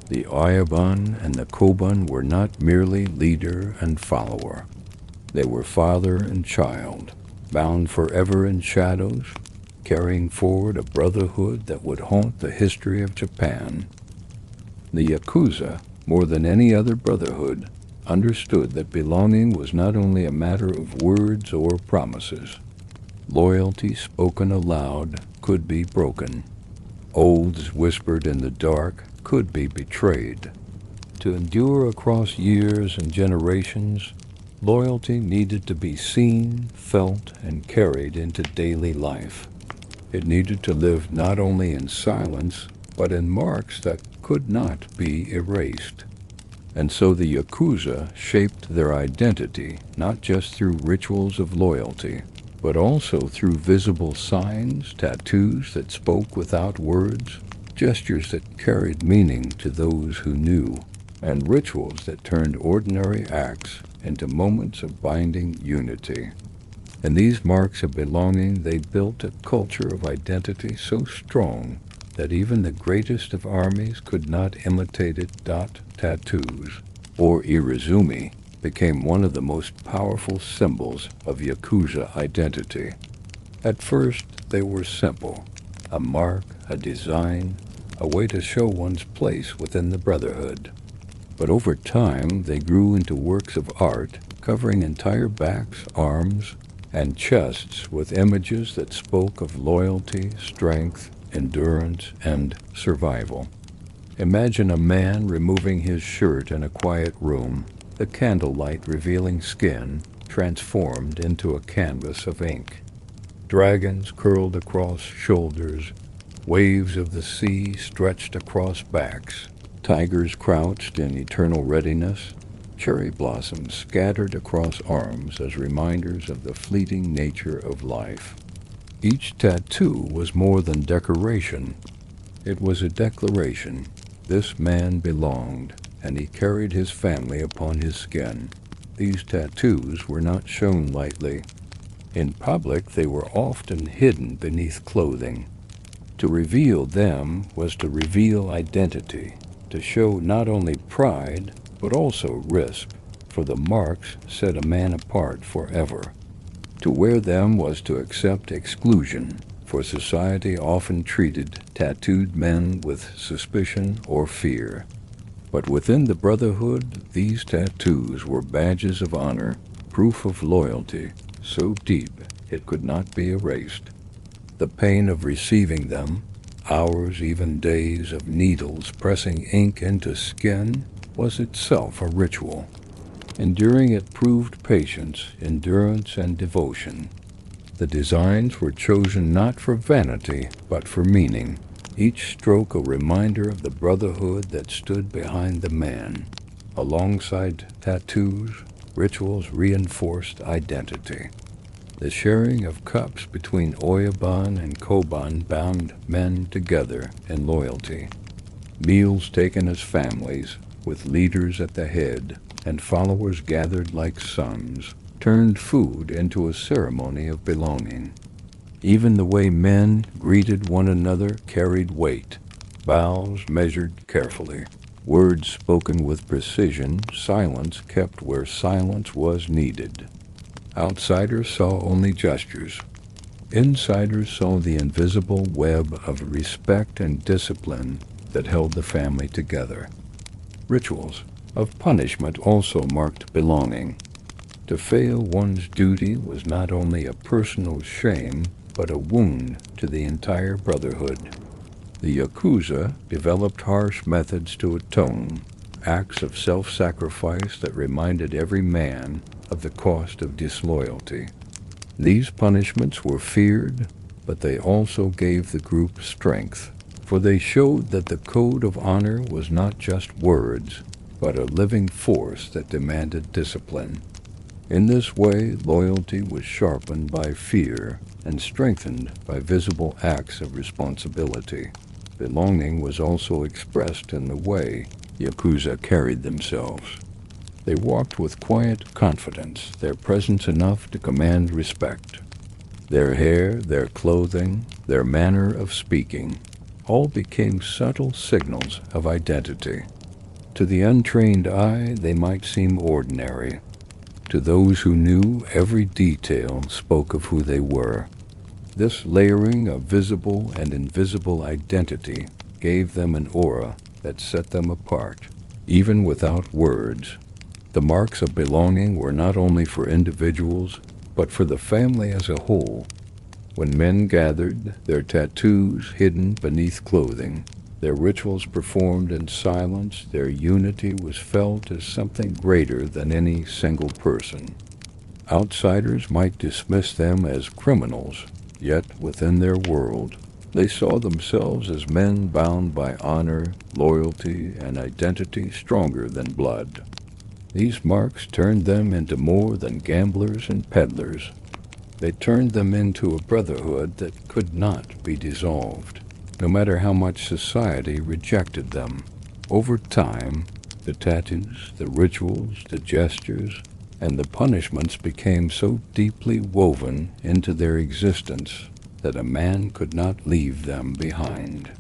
The Oyaban and the Koban were not merely leader and follower. They were father and child, bound forever in shadows, carrying forward a brotherhood that would haunt the history of Japan. The Yakuza, more than any other brotherhood, understood that belonging was not only a matter of words or promises. Loyalty spoken aloud could be broken. Oaths whispered in the dark could be betrayed. To endure across years and generations, loyalty needed to be seen, felt, and carried into daily life. It needed to live not only in silence, but in marks that could not be erased. And so the Yakuza shaped their identity not just through rituals of loyalty, but also through visible signs, tattoos that spoke without words, gestures that carried meaning to those who knew, and rituals that turned ordinary acts into moments of binding unity. In these marks of belonging, they built a culture of identity so strong that even the greatest of armies could not imitate it. Tattoos, or irizumi, became one of the most powerful symbols of Yakuza identity. At first, they were simple, a mark, a design, a way to show one's place within the brotherhood. But over time, they grew into works of art, covering entire backs, arms, and chests with images that spoke of loyalty, strength, endurance, and survival. Imagine a man removing his shirt in a quiet room, the candlelight revealing skin transformed into a canvas of ink. Dragons curled across shoulders, waves of the sea stretched across backs, tigers crouched in eternal readiness, cherry blossoms scattered across arms as reminders of the fleeting nature of life. Each tattoo was more than decoration. It was a declaration. This man belonged, and he carried his family upon his skin. These tattoos were not shown lightly. In public, they were often hidden beneath clothing. To reveal them was to reveal identity, to show not only pride, but also risk, for the marks set a man apart forever. To wear them was to accept exclusion, for society often treated tattooed men with suspicion or fear. But within the brotherhood, these tattoos were badges of honor, proof of loyalty, so deep it could not be erased. The pain of receiving them, hours, even days of needles pressing ink into skin, was itself a ritual. Enduring it proved patience, endurance, and devotion. The designs were chosen not for vanity, but for meaning, each stroke a reminder of the brotherhood that stood behind the man. Alongside tattoos, rituals reinforced identity. The sharing of cups between Oyaban and Koban bound men together in loyalty. Meals taken as families, with leaders at the head, and followers gathered like sons, turned food into a ceremony of belonging. Even the way men greeted one another carried weight, bows measured carefully, words spoken with precision, silence kept where silence was needed. Outsiders saw only gestures. Insiders saw the invisible web of respect and discipline that held the family together. Rituals of punishment also marked belonging. To fail one's duty was not only a personal shame, but a wound to the entire brotherhood. The Yakuza developed harsh methods to atone, acts of self-sacrifice that reminded every man of the cost of disloyalty. These punishments were feared, but they also gave the group strength, for they showed that the code of honor was not just words, but a living force that demanded discipline. In this way, loyalty was sharpened by fear and strengthened by visible acts of responsibility. Belonging was also expressed in the way Yakuza carried themselves. They walked with quiet confidence, their presence enough to command respect. Their hair, their clothing, their manner of speaking, all became subtle signals of identity. To the untrained eye, they might seem ordinary. To those who knew, every detail spoke of who they were. This layering of visible and invisible identity gave them an aura that set them apart, even without words. The marks of belonging were not only for individuals, but for the family as a whole. When men gathered, their tattoos hidden beneath clothing, their rituals performed in silence, their unity was felt as something greater than any single person. Outsiders might dismiss them as criminals, yet within their world, they saw themselves as men bound by honor, loyalty, and identity stronger than blood. These marks turned them into more than gamblers and peddlers. They turned them into a brotherhood that could not be dissolved, no matter how much society rejected them. Over time, the tattoos, the rituals, the gestures, and the punishments became so deeply woven into their existence that a man could not leave them behind.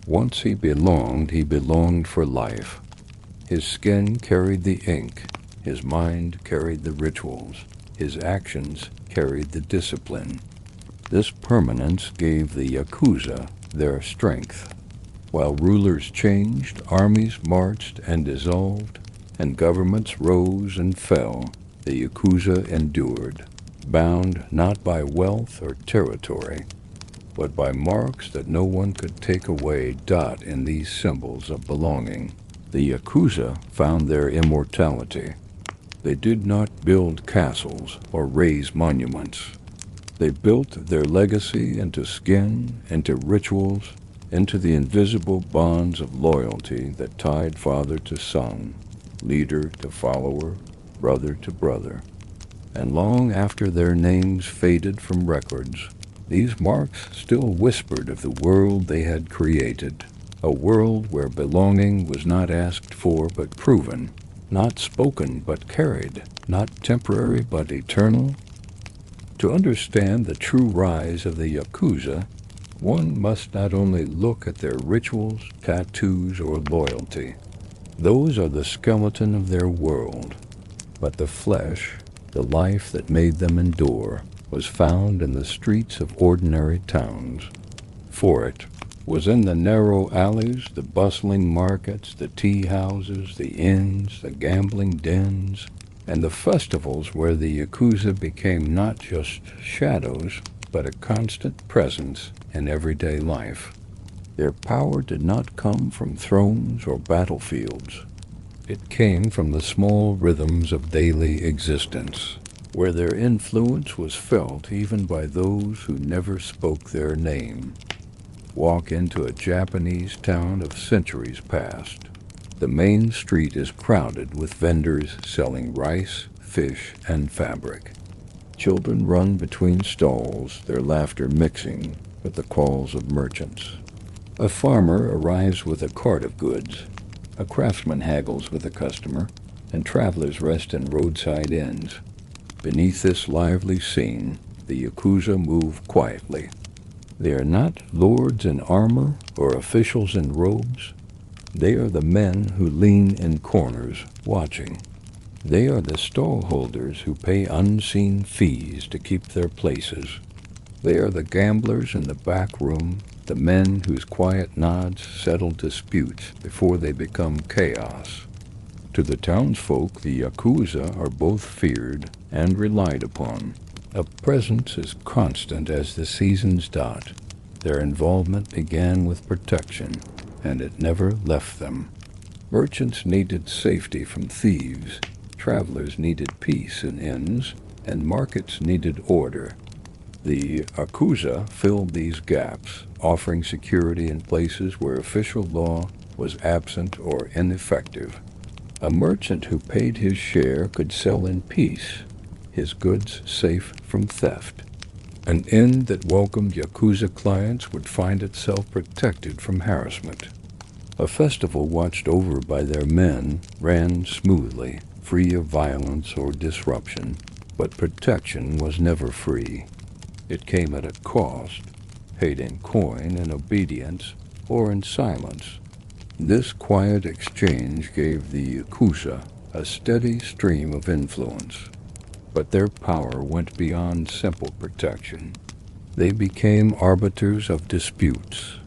Once he belonged for life. His skin carried the ink, his mind carried the rituals, his actions carried the discipline. This permanence gave the Yakuza their strength. While rulers changed, armies marched and dissolved, and governments rose and fell, the Yakuza endured, bound not by wealth or territory, but by marks that no one could take away. In these symbols of belonging, the Yakuza found their immortality. They did not build castles or raise monuments. They built their legacy into skin, into rituals, into the invisible bonds of loyalty that tied father to son, leader to follower, brother to brother. And long after their names faded from records, these marks still whispered of the world they had created, a world where belonging was not asked for but proven, not spoken but carried, not temporary but eternal. To understand the true rise of the Yakuza, one must not only look at their rituals, tattoos, or loyalty. Those are the skeleton of their world. But the flesh, the life that made them endure, was found in the streets of ordinary towns. For it was in the narrow alleys, the bustling markets, the tea houses, the inns, the gambling dens, and the festivals where the Yakuza became not just shadows, but a constant presence in everyday life. Their power did not come from thrones or battlefields. It came from the small rhythms of daily existence, where their influence was felt even by those who never spoke their name. Walk into a Japanese town of centuries past. The main street is crowded with vendors selling rice, fish and fabric. Children run between stalls, their laughter mixing with the calls of merchants. A farmer arrives with a cart of goods. A craftsman haggles with a customer, and travelers rest in roadside inns. Beneath this lively scene, the Yakuza move quietly. They are not lords in armor or officials in robes. They are the men who lean in corners, watching. They are the stallholders who pay unseen fees to keep their places. They are the gamblers in the back room, the men whose quiet nods settle disputes before they become chaos. To the townsfolk, the Yakuza are both feared and relied upon. A presence as constant as the seasons dot. Their involvement began with protection, and it never left them. Merchants needed safety from thieves. Travelers needed peace in inns, and markets needed order. The Yakuza filled these gaps, offering security in places where official law was absent or ineffective. A merchant who paid his share could sell in peace, his goods safe from theft. An inn that welcomed Yakuza clients would find itself protected from harassment. A festival watched over by their men ran smoothly, free of violence or disruption, but protection was never free. It came at a cost, paid in coin, in obedience, or in silence. This quiet exchange gave the Yakuza a steady stream of influence. But their power went beyond simple protection. They became arbiters of disputes.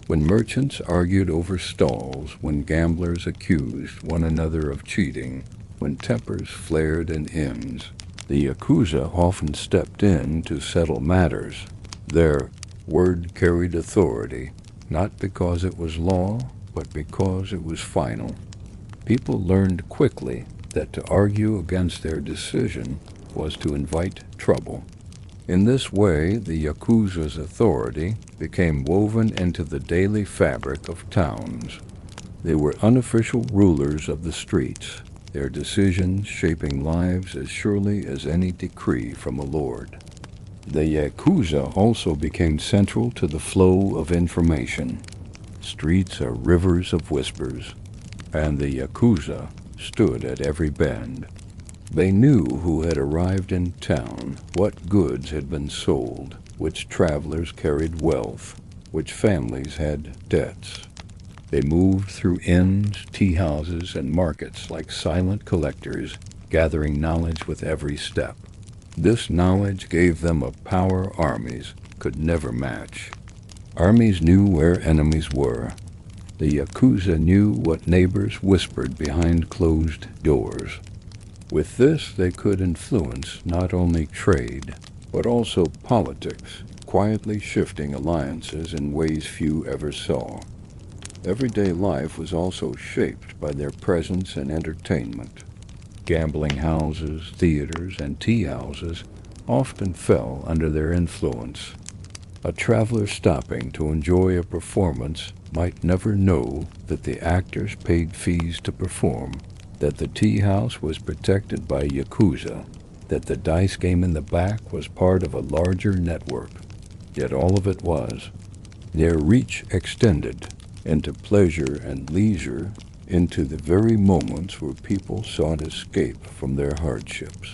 When merchants argued over stalls, when gamblers accused one another of cheating, when tempers flared in inns, the Yakuza often stepped in to settle matters. Their word carried authority, not because it was law, but because it was final. People learned quickly that to argue against their decision was to invite trouble. In this way, the Yakuza's authority became woven into the daily fabric of towns. They were unofficial rulers of the streets, their decisions shaping lives as surely as any decree from a lord. The Yakuza also became central to the flow of information. Streets are rivers of whispers, and the Yakuza stood at every bend. They knew who had arrived in town, what goods had been sold, which travelers carried wealth, which families had debts. They moved through inns, tea-houses, and markets like silent collectors, gathering knowledge with every step. This knowledge gave them a power armies could never match. Armies knew where enemies were. The Yakuza knew what neighbors whispered behind closed doors. With this, they could influence not only trade, but also politics, quietly shifting alliances in ways few ever saw. Everyday life was also shaped by their presence and entertainment. Gambling houses, theaters, and tea houses often fell under their influence. A traveler stopping to enjoy a performance might never know that the actors paid fees to perform, that the tea house was protected by Yakuza, that the dice game in the back was part of a larger network. Yet all of it was. Their reach extended into pleasure and leisure, into the very moments where people sought escape from their hardships.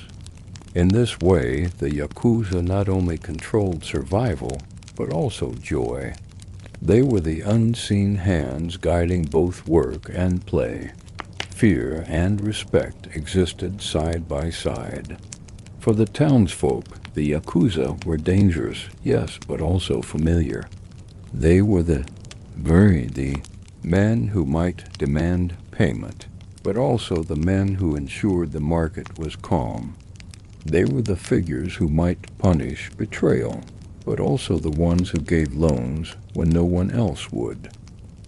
In this way, the Yakuza not only controlled survival, but also joy. They were the unseen hands guiding both work and play. Fear and respect existed side by side. For the townsfolk, the Yakuza were dangerous, yes, but also familiar. They were the men who might demand payment, but also the men who ensured the market was calm. They were the figures who might punish betrayal, but also the ones who gave loans when no one else would.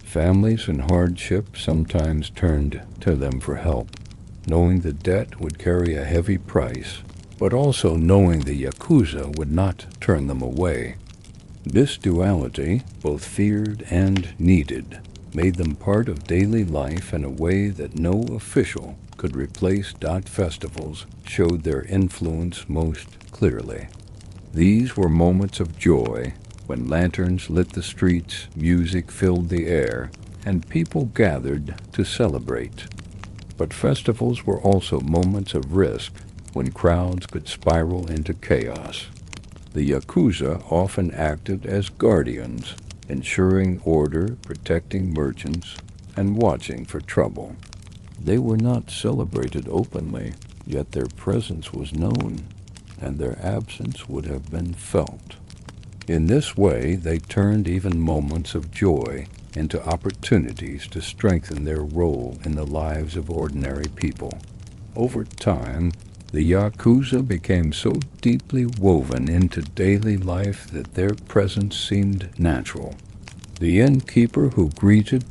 Families in hardship sometimes turned to them for help, knowing the debt would carry a heavy price, but also knowing the Yakuza would not turn them away. This duality, both feared and needed, made them part of daily life in a way that no official could replace. Festivals showed their influence most clearly. These were moments of joy when lanterns lit the streets, music filled the air, and people gathered to celebrate. But festivals were also moments of risk when crowds could spiral into chaos. The Yakuza often acted as guardians, ensuring order, protecting merchants, and watching for trouble. They were not celebrated openly, yet their presence was known, and their absence would have been felt. In this way, they turned even moments of joy into opportunities to strengthen their role in the lives of ordinary people. Over time, the Yakuza became so deeply woven into daily life that their presence seemed natural. The innkeeper who greeted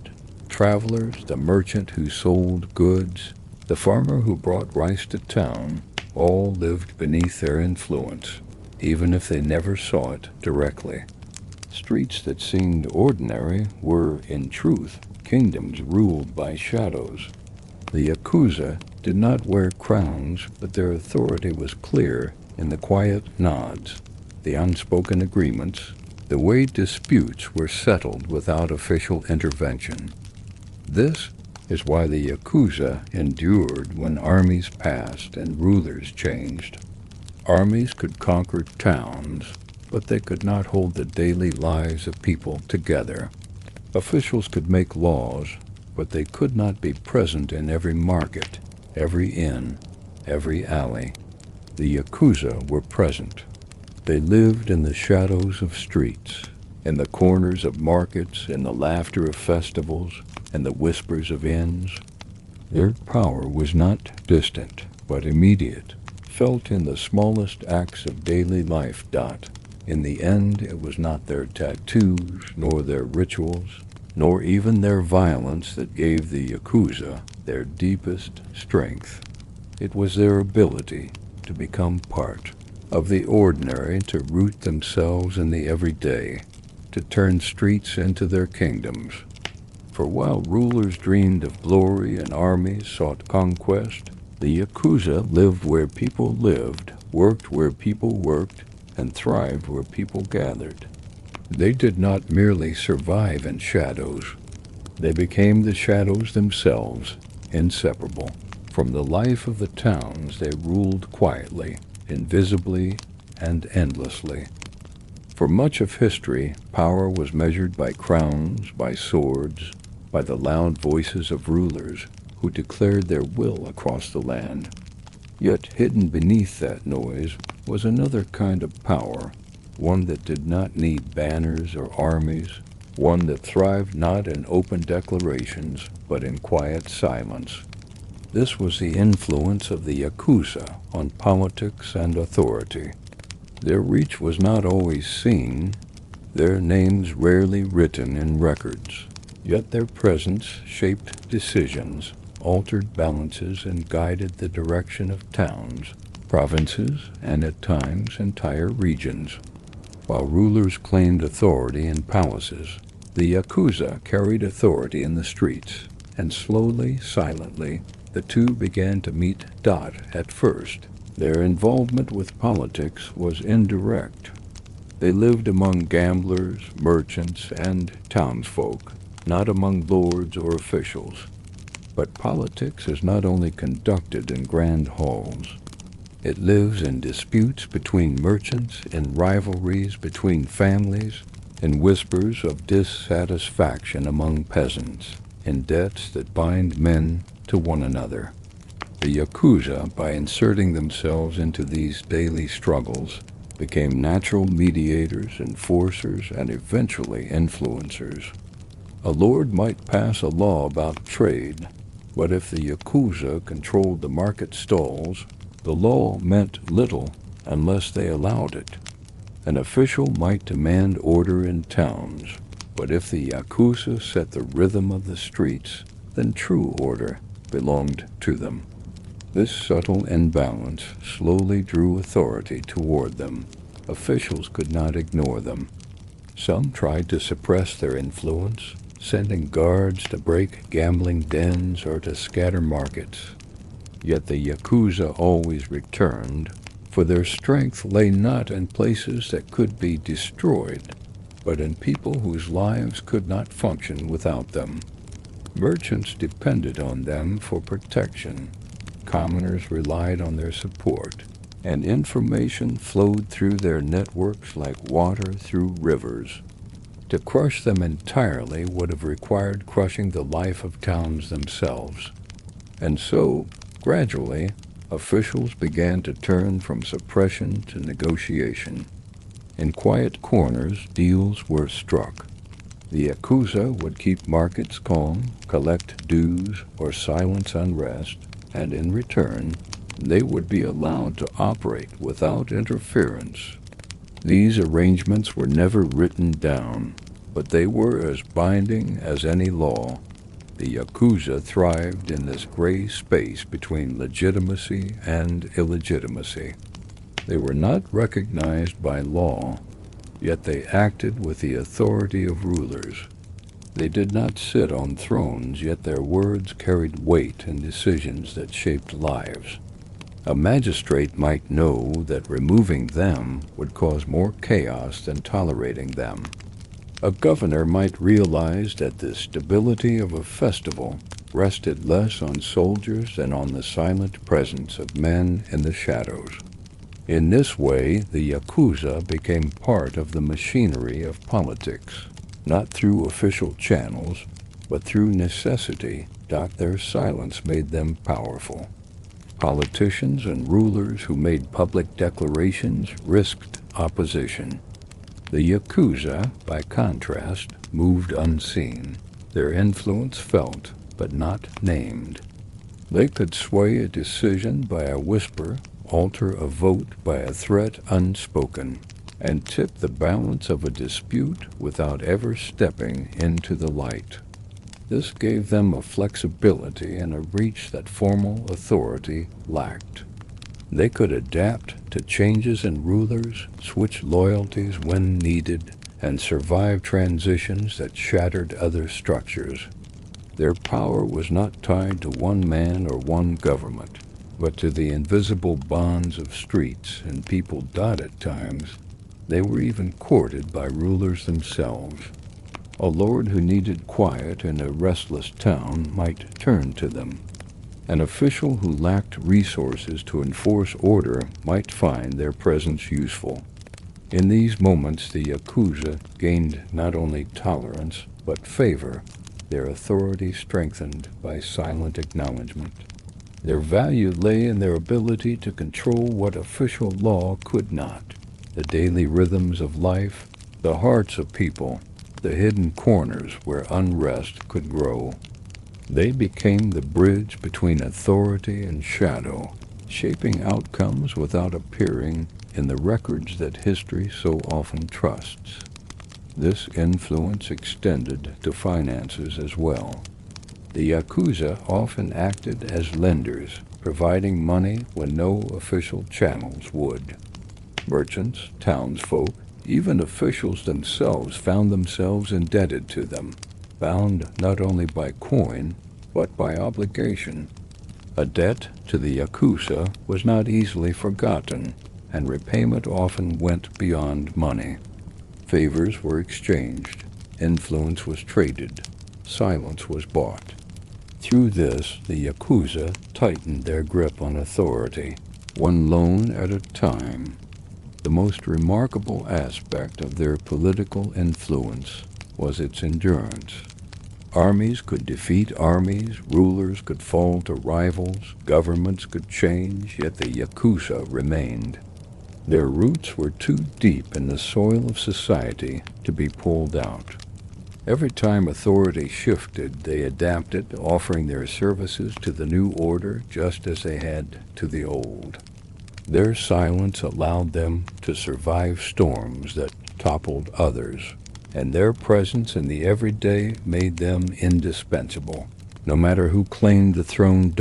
travelers, the merchant who sold goods, the farmer who brought rice to town, all lived beneath their influence, even if they never saw it directly. Streets that seemed ordinary were, in truth, kingdoms ruled by shadows. The Yakuza did not wear crowns, but their authority was clear in the quiet nods, the unspoken agreements, the way disputes were settled without official intervention. This is why the Yakuza endured when armies passed and rulers changed. Armies could conquer towns, but they could not hold the daily lives of people together. Officials could make laws, but they could not be present in every market, every inn, every alley. The Yakuza were present. They lived in the shadows of streets, in the corners of markets, in the laughter of festivals, and the whispers of inns. Their power was not distant, but immediate, felt in the smallest acts of daily life. In the end, it was not their tattoos, nor their rituals, nor even their violence that gave the Yakuza their deepest strength. It was their ability to become part of the ordinary, to root themselves in the everyday, to turn streets into their kingdoms. For while rulers dreamed of glory and armies sought conquest, the Yakuza lived where people lived, worked where people worked, and thrived where people gathered. They did not merely survive in shadows. They became the shadows themselves, inseparable. From the life of the towns, they ruled quietly, invisibly, and endlessly. For much of history, power was measured by crowns, by swords, by the loud voices of rulers who declared their will across the land. Yet hidden beneath that noise was another kind of power, one that did not need banners or armies, one that thrived not in open declarations, but in quiet silence. This was the influence of the Yakuza on politics and authority. Their reach was not always seen, their names rarely written in records. Yet their presence shaped decisions, altered balances, and guided the direction of towns, provinces, and at times entire regions. While rulers claimed authority in palaces, the Yakuza carried authority in the streets, and slowly, silently, the two began to meet. At first, their involvement with politics was indirect. They lived among gamblers, merchants, and townsfolk, not among lords or officials. But politics is not only conducted in grand halls. It lives in disputes between merchants, in rivalries between families, in whispers of dissatisfaction among peasants, in debts that bind men to one another. The Yakuza, by inserting themselves into these daily struggles, became natural mediators, enforcers, and eventually influencers. A lord might pass a law about trade, but if the Yakuza controlled the market stalls, the law meant little unless they allowed it. An official might demand order in towns, but if the Yakuza set the rhythm of the streets, then true order belonged to them. This subtle imbalance slowly drew authority toward them. Officials could not ignore them. Some tried to suppress their influence, sending guards to break gambling dens or to scatter markets. Yet the Yakuza always returned, for their strength lay not in places that could be destroyed, but in people whose lives could not function without them. Merchants depended on them for protection, commoners relied on their support, and information flowed through their networks like water through rivers. To crush them entirely would have required crushing the life of towns themselves. And so, gradually, officials began to turn from suppression to negotiation. In quiet corners, deals were struck. The Yakuza would keep markets calm, collect dues, or silence unrest, and in return, they would be allowed to operate without interference. These arrangements were never written down, but they were as binding as any law. The Yakuza thrived in this gray space between legitimacy and illegitimacy. They were not recognized by law, yet they acted with the authority of rulers. They did not sit on thrones, yet their words carried weight in decisions that shaped lives. A magistrate might know that removing them would cause more chaos than tolerating them. A governor might realize that the stability of a festival rested less on soldiers than on the silent presence of men in the shadows. In this way, the Yakuza became part of the machinery of politics, not through official channels, but through necessity. Their silence made them powerful. Politicians and rulers who made public declarations risked opposition. The Yakuza, by contrast, moved unseen, their influence felt but not named. They could sway a decision by a whisper, alter a vote by a threat unspoken, and tip the balance of a dispute without ever stepping into the light. This gave them a flexibility and a reach that formal authority lacked. They could adapt to changes in rulers, switch loyalties when needed, and survive transitions that shattered other structures. Their power was not tied to one man or one government, but to the invisible bonds of streets and people. At times, they were even courted by rulers themselves. A lord who needed quiet in a restless town might turn to them. An official who lacked resources to enforce order might find their presence useful. In these moments, the Yakuza gained not only tolerance, but favor, their authority strengthened by silent acknowledgement. Their value lay in their ability to control what official law could not: the daily rhythms of life, the hearts of people, the hidden corners where unrest could grow. They became the bridge between authority and shadow, shaping outcomes without appearing in the records that history so often trusts. This influence extended to finances as well. The Yakuza often acted as lenders, providing money when no official channels would. Merchants, townsfolk, even officials themselves found themselves indebted to them, bound not only by coin, but by obligation. A debt to the Yakuza was not easily forgotten, and repayment often went beyond money. Favors were exchanged, influence was traded, silence was bought. Through this, the Yakuza tightened their grip on authority, one loan at a time. The most remarkable aspect of their political influence was its endurance. Armies could defeat armies, rulers could fall to rivals, governments could change, yet the Yakuza remained. Their roots were too deep in the soil of society to be pulled out. Every time authority shifted, they adapted, offering their services to the new order just as they had to the old. Their silence allowed them to survive storms that toppled others, and their presence in the everyday made them indispensable. No matter who claimed the throne.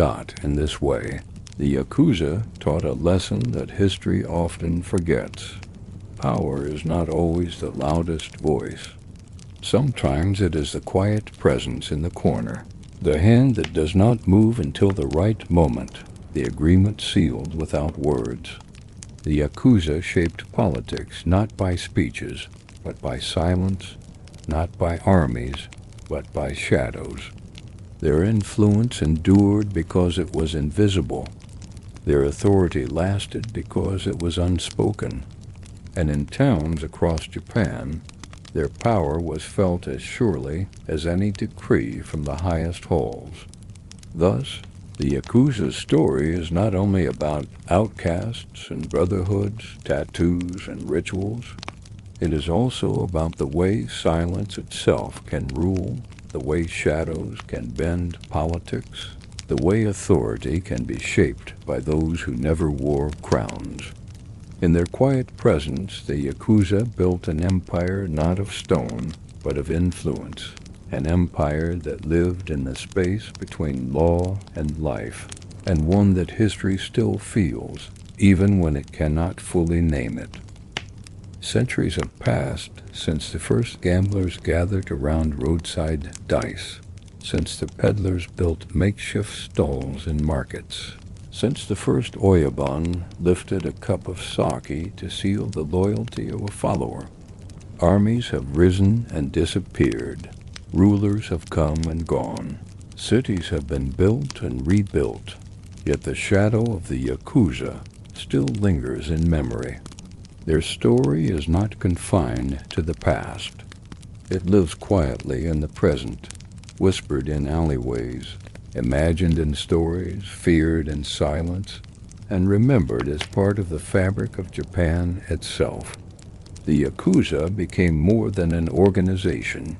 In this way, the Yakuza taught a lesson that history often forgets. Power is not always the loudest voice. Sometimes it is the quiet presence in the corner, the hand that does not move until the right moment, the agreement sealed without words. The Yakuza shaped politics not by speeches, but by silence, not by armies, but by shadows. Their influence endured because it was invisible. Their authority lasted because it was unspoken. And in towns across Japan, their power was felt as surely as any decree from the highest halls. Thus, the Yakuza's story is not only about outcasts and brotherhoods, tattoos and rituals. It is also about the way silence itself can rule, the way shadows can bend politics, the way authority can be shaped by those who never wore crowns. In their quiet presence, the Yakuza built an empire not of stone, but of influence, an empire that lived in the space between law and life, and one that history still feels, even when it cannot fully name it. Centuries have passed since the first gamblers gathered around roadside dice, since the peddlers built makeshift stalls in markets, since the first oyabun lifted a cup of sake to seal the loyalty of a follower. Armies have risen and disappeared. Rulers have come and gone. Cities have been built and rebuilt. Yet the shadow of the Yakuza still lingers in memory. Their story is not confined to the past. It lives quietly in the present, whispered in alleyways, imagined in stories, feared in silence, and remembered as part of the fabric of Japan itself. The Yakuza became more than an organization.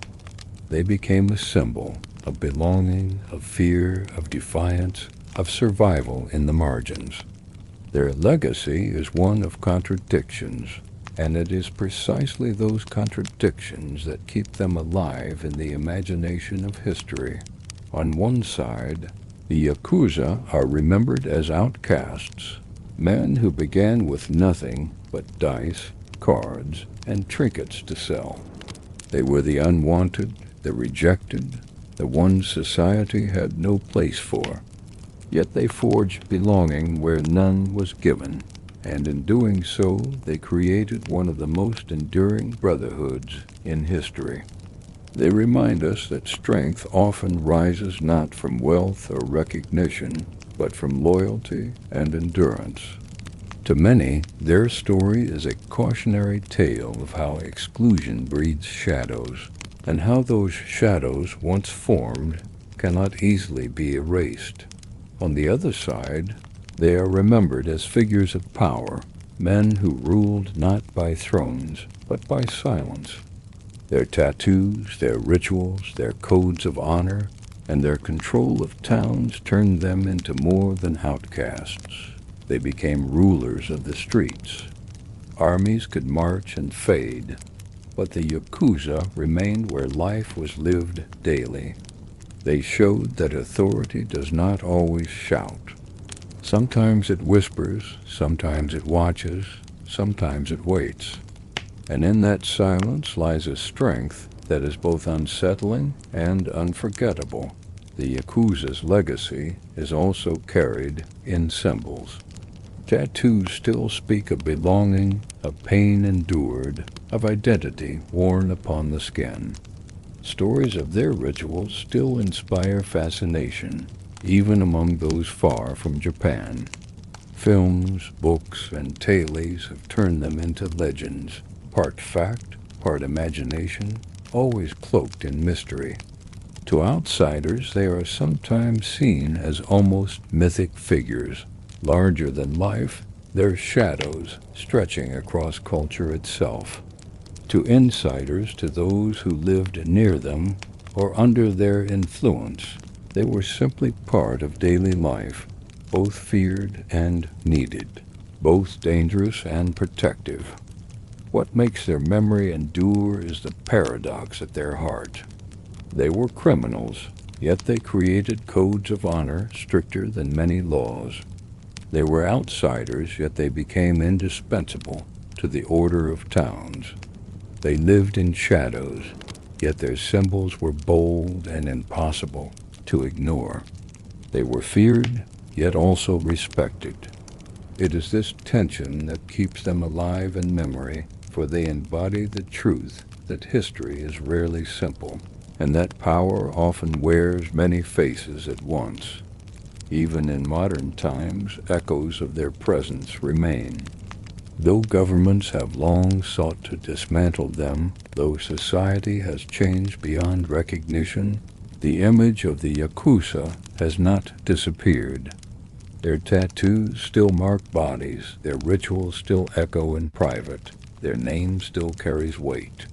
They became a symbol of belonging, of fear, of defiance, of survival in the margins. Their legacy is one of contradictions, and it is precisely those contradictions that keep them alive in the imagination of history. On one side, the Yakuza are remembered as outcasts, men who began with nothing but dice, cards, and trinkets to sell. They were the unwanted, the rejected, the ones society had no place for. Yet they forged belonging where none was given, and in doing so they created one of the most enduring brotherhoods in history. They remind us that strength often rises not from wealth or recognition, but from loyalty and endurance. To many, their story is a cautionary tale of how exclusion breeds shadows, and how those shadows, once formed, cannot easily be erased. On the other side, they are remembered as figures of power, men who ruled not by thrones, but by silence. Their tattoos, their rituals, their codes of honor, and their control of towns turned them into more than outcasts. They became rulers of the streets. Armies could march and fade, but the Yakuza remained where life was lived daily. They showed that authority does not always shout. Sometimes it whispers, sometimes it watches, sometimes it waits. And in that silence lies a strength that is both unsettling and unforgettable. The Yakuza's legacy is also carried in symbols. Tattoos still speak of belonging, of pain endured, of identity worn upon the skin. Stories of their rituals still inspire fascination, even among those far from Japan. Films, books, and tales have turned them into legends, part fact, part imagination, always cloaked in mystery. To outsiders, they are sometimes seen as almost mythic figures, larger than life, their shadows stretching across culture itself. To insiders, to those who lived near them or under their influence, they were simply part of daily life, both feared and needed, both dangerous and protective. What makes their memory endure is the paradox at their heart. They were criminals, yet they created codes of honor stricter than many laws. They were outsiders, yet they became indispensable to the order of towns. They lived in shadows, yet their symbols were bold and impossible to ignore. They were feared, yet also respected. It is this tension that keeps them alive in memory, for they embody the truth that history is rarely simple, and that power often wears many faces at once. Even in modern times, echoes of their presence remain. Though governments have long sought to dismantle them, though society has changed beyond recognition, the image of the Yakuza has not disappeared. Their tattoos still mark bodies, their rituals still echo in private, their name still carries weight.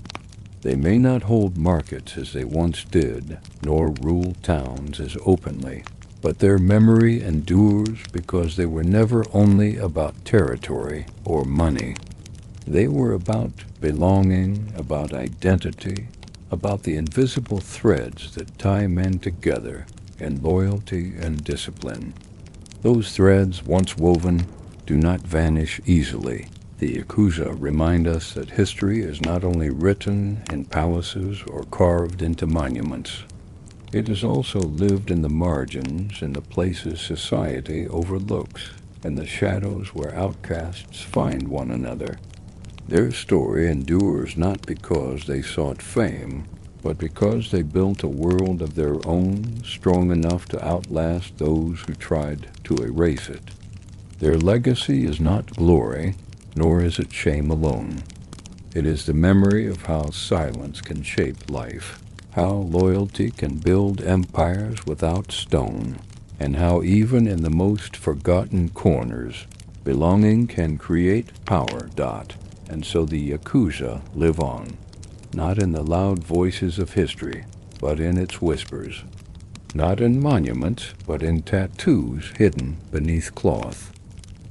They may not hold markets as they once did, nor rule towns as openly, but their memory endures because they were never only about territory or money. They were about belonging, about identity, about the invisible threads that tie men together in loyalty and discipline. Those threads, once woven, do not vanish easily. The Yakuza remind us that history is not only written in palaces or carved into monuments. It is also lived in the margins, in the places society overlooks, in the shadows where outcasts find one another. Their story endures not because they sought fame, but because they built a world of their own, strong enough to outlast those who tried to erase it. Their legacy is not glory, nor is it shame alone. It is the memory of how silence can shape life, how loyalty can build empires without stone, and how even in the most forgotten corners, belonging can create power. And so the Yakuza live on, not in the loud voices of history, but in its whispers, not in monuments, but in tattoos hidden beneath cloth,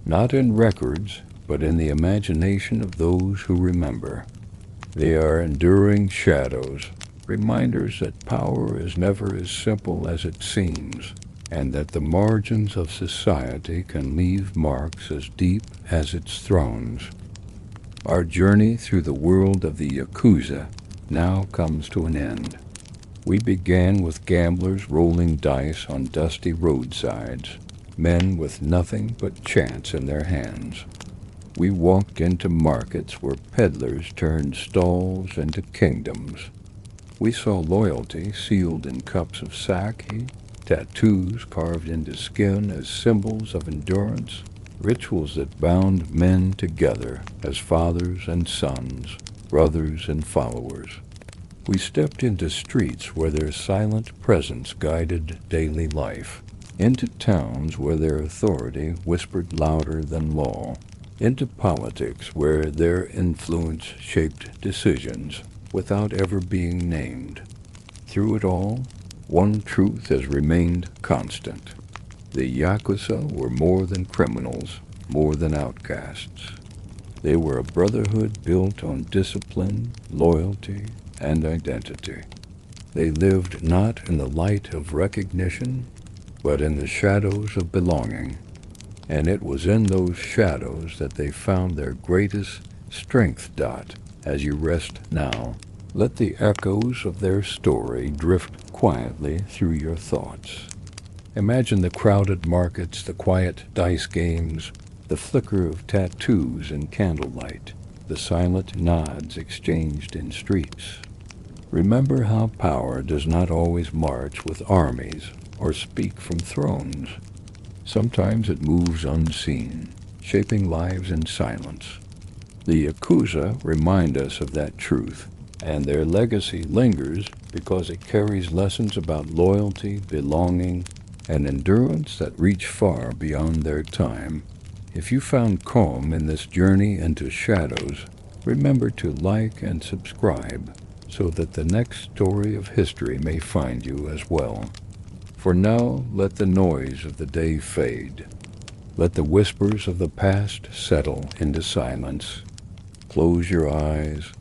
not in records, but in the imagination of those who remember. They are enduring shadows, reminders that power is never as simple as it seems, and that the margins of society can leave marks as deep as its thrones. Our journey through the world of the Yakuza now comes to an end. We began with gamblers rolling dice on dusty roadsides, men with nothing but chance in their hands. We walked into markets where peddlers turned stalls into kingdoms. We saw loyalty sealed in cups of sake, tattoos carved into skin as symbols of endurance, rituals that bound men together as fathers and sons, brothers and followers. We stepped into streets where their silent presence guided daily life, into towns where their authority whispered louder than law, into politics where their influence shaped decisions without ever being named. Through it all, one truth has remained constant. The Yakuza were more than criminals, more than outcasts. They were a brotherhood built on discipline, loyalty, and identity. They lived not in the light of recognition, but in the shadows of belonging. And it was in those shadows that they found their greatest strength. As you rest now, let the echoes of their story drift quietly through your thoughts. Imagine the crowded markets, the quiet dice games, the flicker of tattoos in candlelight, the silent nods exchanged in streets. Remember how power does not always march with armies or speak from thrones. Sometimes it moves unseen, shaping lives in silence. The Yakuza remind us of that truth, and their legacy lingers because it carries lessons about loyalty, belonging, and endurance that reach far beyond their time. If you found calm in this journey into shadows, remember to like and subscribe so that the next story of history may find you as well. For now, let the noise of the day fade. Let the whispers of the past settle into silence. Close your eyes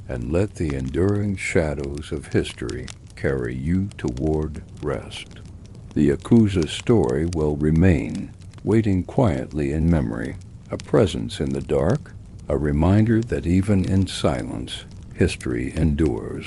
and let the enduring shadows of history carry you toward rest. The Yakuza story will remain, waiting quietly in memory, a presence in the dark, a reminder that even in silence, history endures.